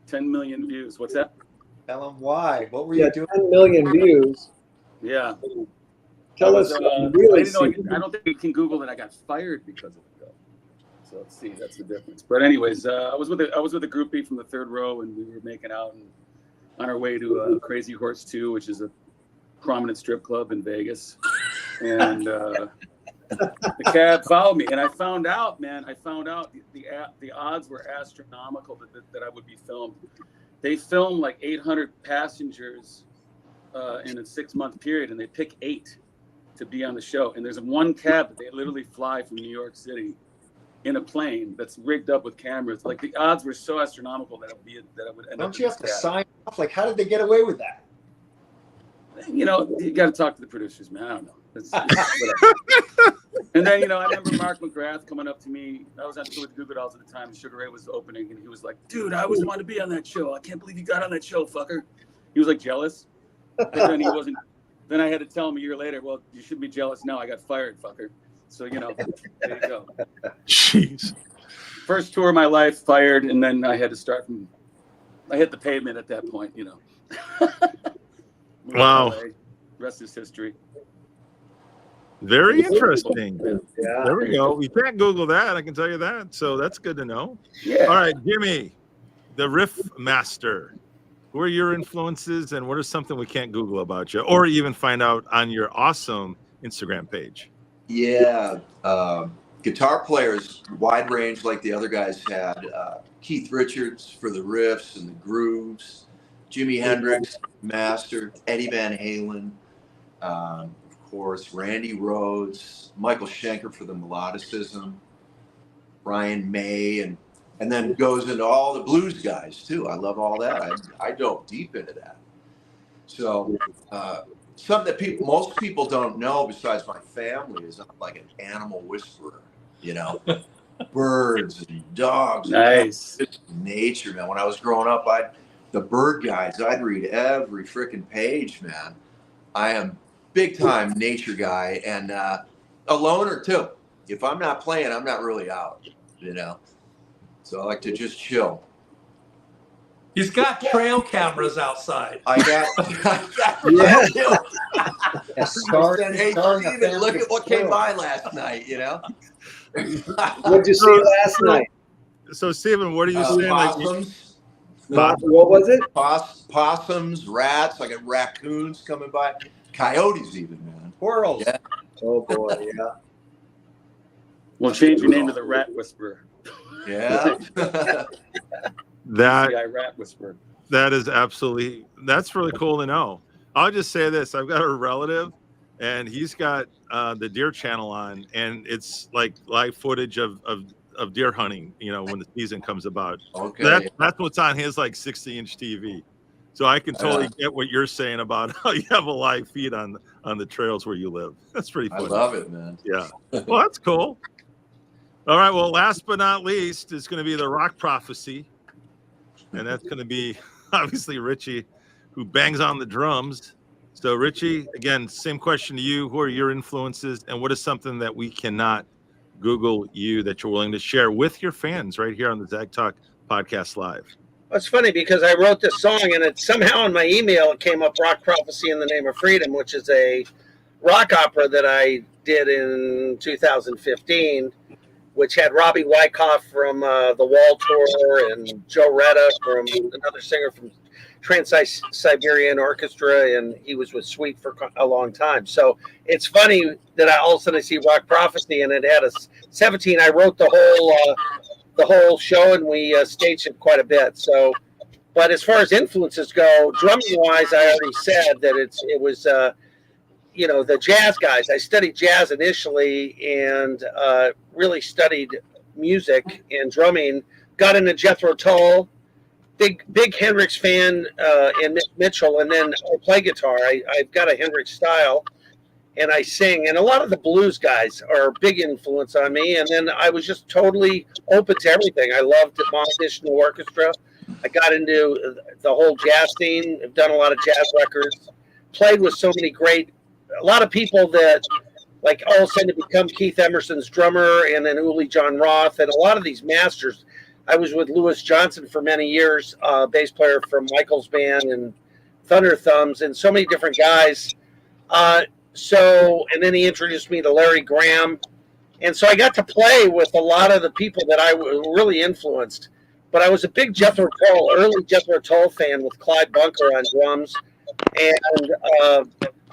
10 million views. What's that? Tell them why. What were you doing? 10 million views. Yeah. Tell us. I don't think you can Google that I got fired because of it, though. So let's see, that's the difference. But anyways, I was with a groupie from the third row, and we were making out and on our way to Crazy Horse 2, which is a prominent strip club in Vegas, and. The cab followed me, and I found out the odds were astronomical that I would be filmed. they film like 800 passengers in a 6-month period, and they pick 8 to be on the show. And there's one cab that they literally fly from New York City in a plane that's rigged up with cameras. Like the odds were so astronomical that it would end up. Don't you have to sign off? Like, how did they get away with that? You know, you got to talk to the producers, man. I don't know. It's and then, you know, I remember Mark McGrath coming up to me. I was on tour with Goo Goo Dolls at the time. Sugar Ray was opening, and he was like, "Dude, I always wanted to be on that show. I can't believe you got on that show, fucker." He was like jealous. But then he wasn't. Then I had to tell him a year later, "Well, you shouldn't be jealous now. I got fired, fucker." So, you know, there you go. Jeez. First tour of my life, fired, and then I had to start from. I hit the pavement at that point, you know. Wow. Rest is history. Very interesting. Yeah. There we go. You can't Google that, I can tell you that. So that's good to know. Yeah. All right, Jimmy, the riff master. Who are your influences, and what is something we can't Google about you, or even find out on your awesome Instagram page? Yeah, guitar players, wide range like the other guys had. Keith Richards for the riffs and the grooves. Jimi Hendrix, master. Eddie Van Halen, of course. Randy Rhoads, Michael Schenker for the melodicism. Brian May, and then goes into all the blues guys too. I love all that. I dove deep into that. So something that most people don't know besides my family is I'm like an animal whisperer, you know. Birds and dogs. Nice. And nature, man. When I was growing up, the bird guides, I'd read every freaking page, man. I am big time nature guy, and a loner too. If I'm not playing, I'm not really out, you know. So I like to just chill. He's got trail cameras outside. I got Yeah. hey, Steven, look at what came by last night, you know. What'd you see last night? So, Stephen, what are you saying? Possums. What was it? Possums, rats. I got raccoons coming by. Coyotes, even, man. Squirrels. Yeah. Oh boy, yeah. We'll change your name to the Rat Whisperer. Yeah. That CI Rat Whisperer. that's really cool to know. I'll just say this: I've got a relative, and he's got the deer channel on, and it's like live footage of deer hunting. You know, when the season comes about. Okay. That's what's on his like 60-inch TV. So I can totally get what you're saying about how you have a live feed on the trails where you live. That's pretty funny. I love it, man. Yeah. Well, that's cool. All right. Well, last but not least is going to be the rock prophecy. And that's going to be obviously Richie, who bangs on the drums. So, Richie, again, same question to you. Who are your influences, and what is something that we cannot Google you that you're willing to share with your fans right here on the ZAGTalk Podcast Live? It's funny because I wrote this song, and it somehow in my email it came up Rock Prophecy in the Name of Freedom, which is a rock opera that I did in 2015, which had Robbie Wyckoff from the Wall Tour and Joe Retta from another singer from Trans-Siberian Orchestra, and he was with Sweet for a long time. So it's funny that I all of a sudden I see Rock Prophecy, and it had a 17. I wrote the whole show, and we staged it quite a bit. So, but as far as influences go, drumming wise, I already said that it was you know, the jazz guys. I studied jazz initially and really studied music and drumming. Got into Jethro Tull, big Hendrix fan, and Mitch Mitchell, and then I play guitar. I've got a Hendrix style, and I sing. And a lot of the blues guys are a big influence on me. And then I was just totally open to everything. I loved Monaditional Orchestra. I got into the whole jazz scene. I've done a lot of jazz records. Played with so many a lot of people that like all of a sudden become Keith Emerson's drummer, and then Uli John Roth, and a lot of these masters. I was with Louis Johnson for many years, bass player from Michael's band and Thunder Thumbs, and so many different guys. And then he introduced me to Larry Graham. And so I got to play with a lot of the people that I really influenced. But I was a big early Jethro Tull fan with Clyde Bunker on drums. And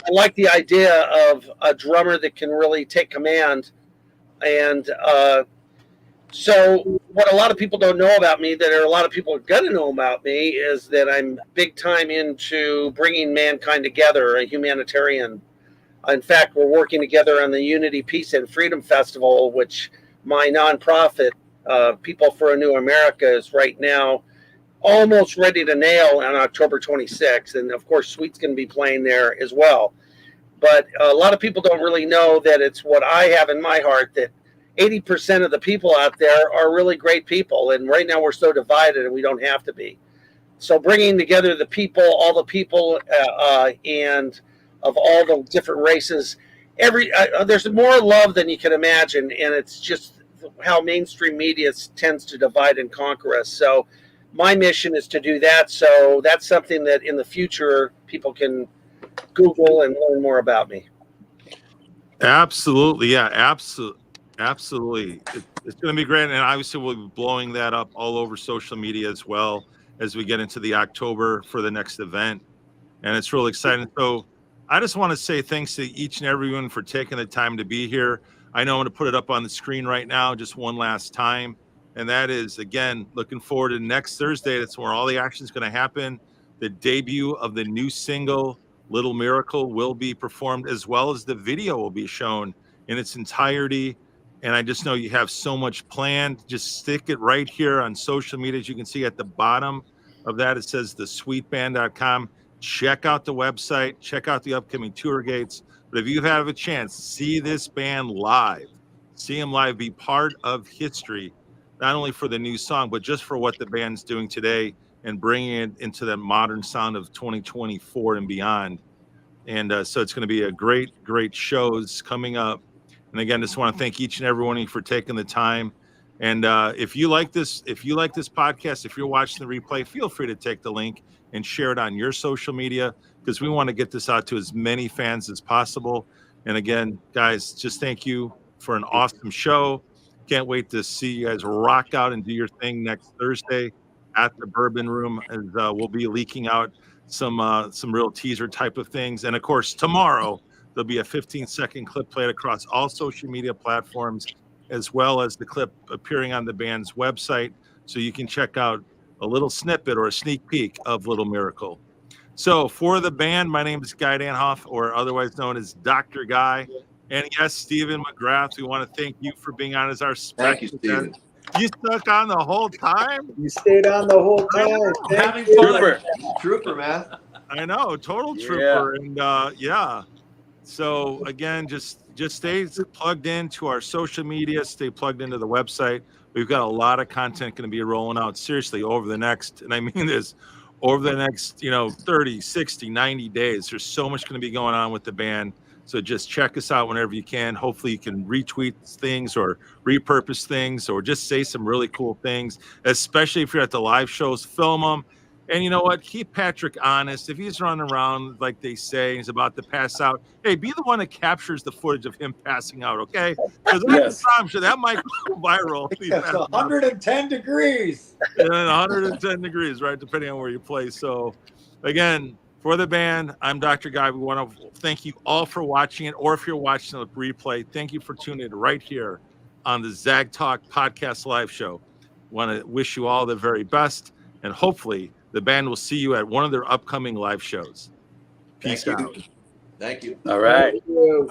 I like the idea of a drummer that can really take command. And So what a lot of people don't know about me, that are a lot of people are going to know about me, is that I'm big time into bringing mankind together, a humanitarian. In fact, we're working together on the Unity, Peace, and Freedom Festival, which my nonprofit, People for a New America, is right now almost ready to nail on October 26th. And of course, Sweet's going to be playing there as well. But a lot of people don't really know that it's what I have in my heart, that 80% of the people out there are really great people. And right now we're so divided, and we don't have to be. So bringing together the people, all the people, and of all the different races, there's more love than you can imagine. And it's just how mainstream media tends to divide and conquer us. So my mission is to do that. So that's something that in the future people can Google and learn more about me. Absolutely. Yeah, absolutely. It's going to be great. And obviously we'll be blowing that up all over social media as well as we get into the October for the next event. And it's really exciting. So I just want to say thanks to each and everyone for taking the time to be here. I know I'm going to put it up on the screen right now just one last time. And that is, again, looking forward to next Thursday. That's where all the action is going to happen. The debut of the new single, Little Miracle, will be performed, as well as the video will be shown in its entirety. And I just know you have so much planned. Just stick it right here on social media. As you can see at the bottom of that, it says thesweetband.com. Check out the website. Check out the upcoming tour dates. But if you have a chance, see this band live. See them live. Be part of history, not only for the new song, but just for what the band's doing today and bringing it into the modern sound of 2024 and beyond. And so it's going to be a great shows coming up. And again, just want to thank each and every one of you for taking the time. And if you like this podcast, if you're watching the replay, feel free to take the link and share it on your social media, because we want to get this out to as many fans as possible. And again, guys, just thank you for an awesome show. Can't wait to see you guys rock out and do your thing next Thursday at the Bourbon Room, as we'll be leaking out some real teaser type of things. And of course, tomorrow there'll be a 15-second clip played across all social media platforms, as well as the clip appearing on the band's website, so you can check out a little snippet or a sneak peek of Little Miracle. So for the band, my name is Guy Danhoff, or otherwise known as Dr. Guy. And yes, Stephen McGrath, we want to thank you for being on as our special Thank you, Stephen. guest. You stuck on the whole time? You stayed on the whole time. Having Trooper. fun. Trooper, man. I know, total trooper. And yeah. So again, just stay plugged into our social media, stay plugged into the website. We've got a lot of content going to be rolling out seriously over the next, and I mean this, over the next, 30, 60, 90 days. There's so much going to be going on with the band. So just check us out whenever you can. Hopefully you can retweet things or repurpose things, or just say some really cool things, especially if you're at the live shows. Film them. And you know what? Keep Patrick honest. If he's running around like they say he's about to pass out, hey, be the one that captures the footage of him passing out, okay? Because Yes. I'm sure that might go viral. It's 110 degrees. And 110 degrees, right? Depending on where you play. So again, for the band, I'm Dr. Guy. We want to thank you all for watching it, or if you're watching the replay, thank you for tuning in right here on the ZAGTalk Podcast live show. Want to wish you all the very best, and hopefully the band will see you at one of their upcoming live shows. Peace out. Thank you. All right. Thank you.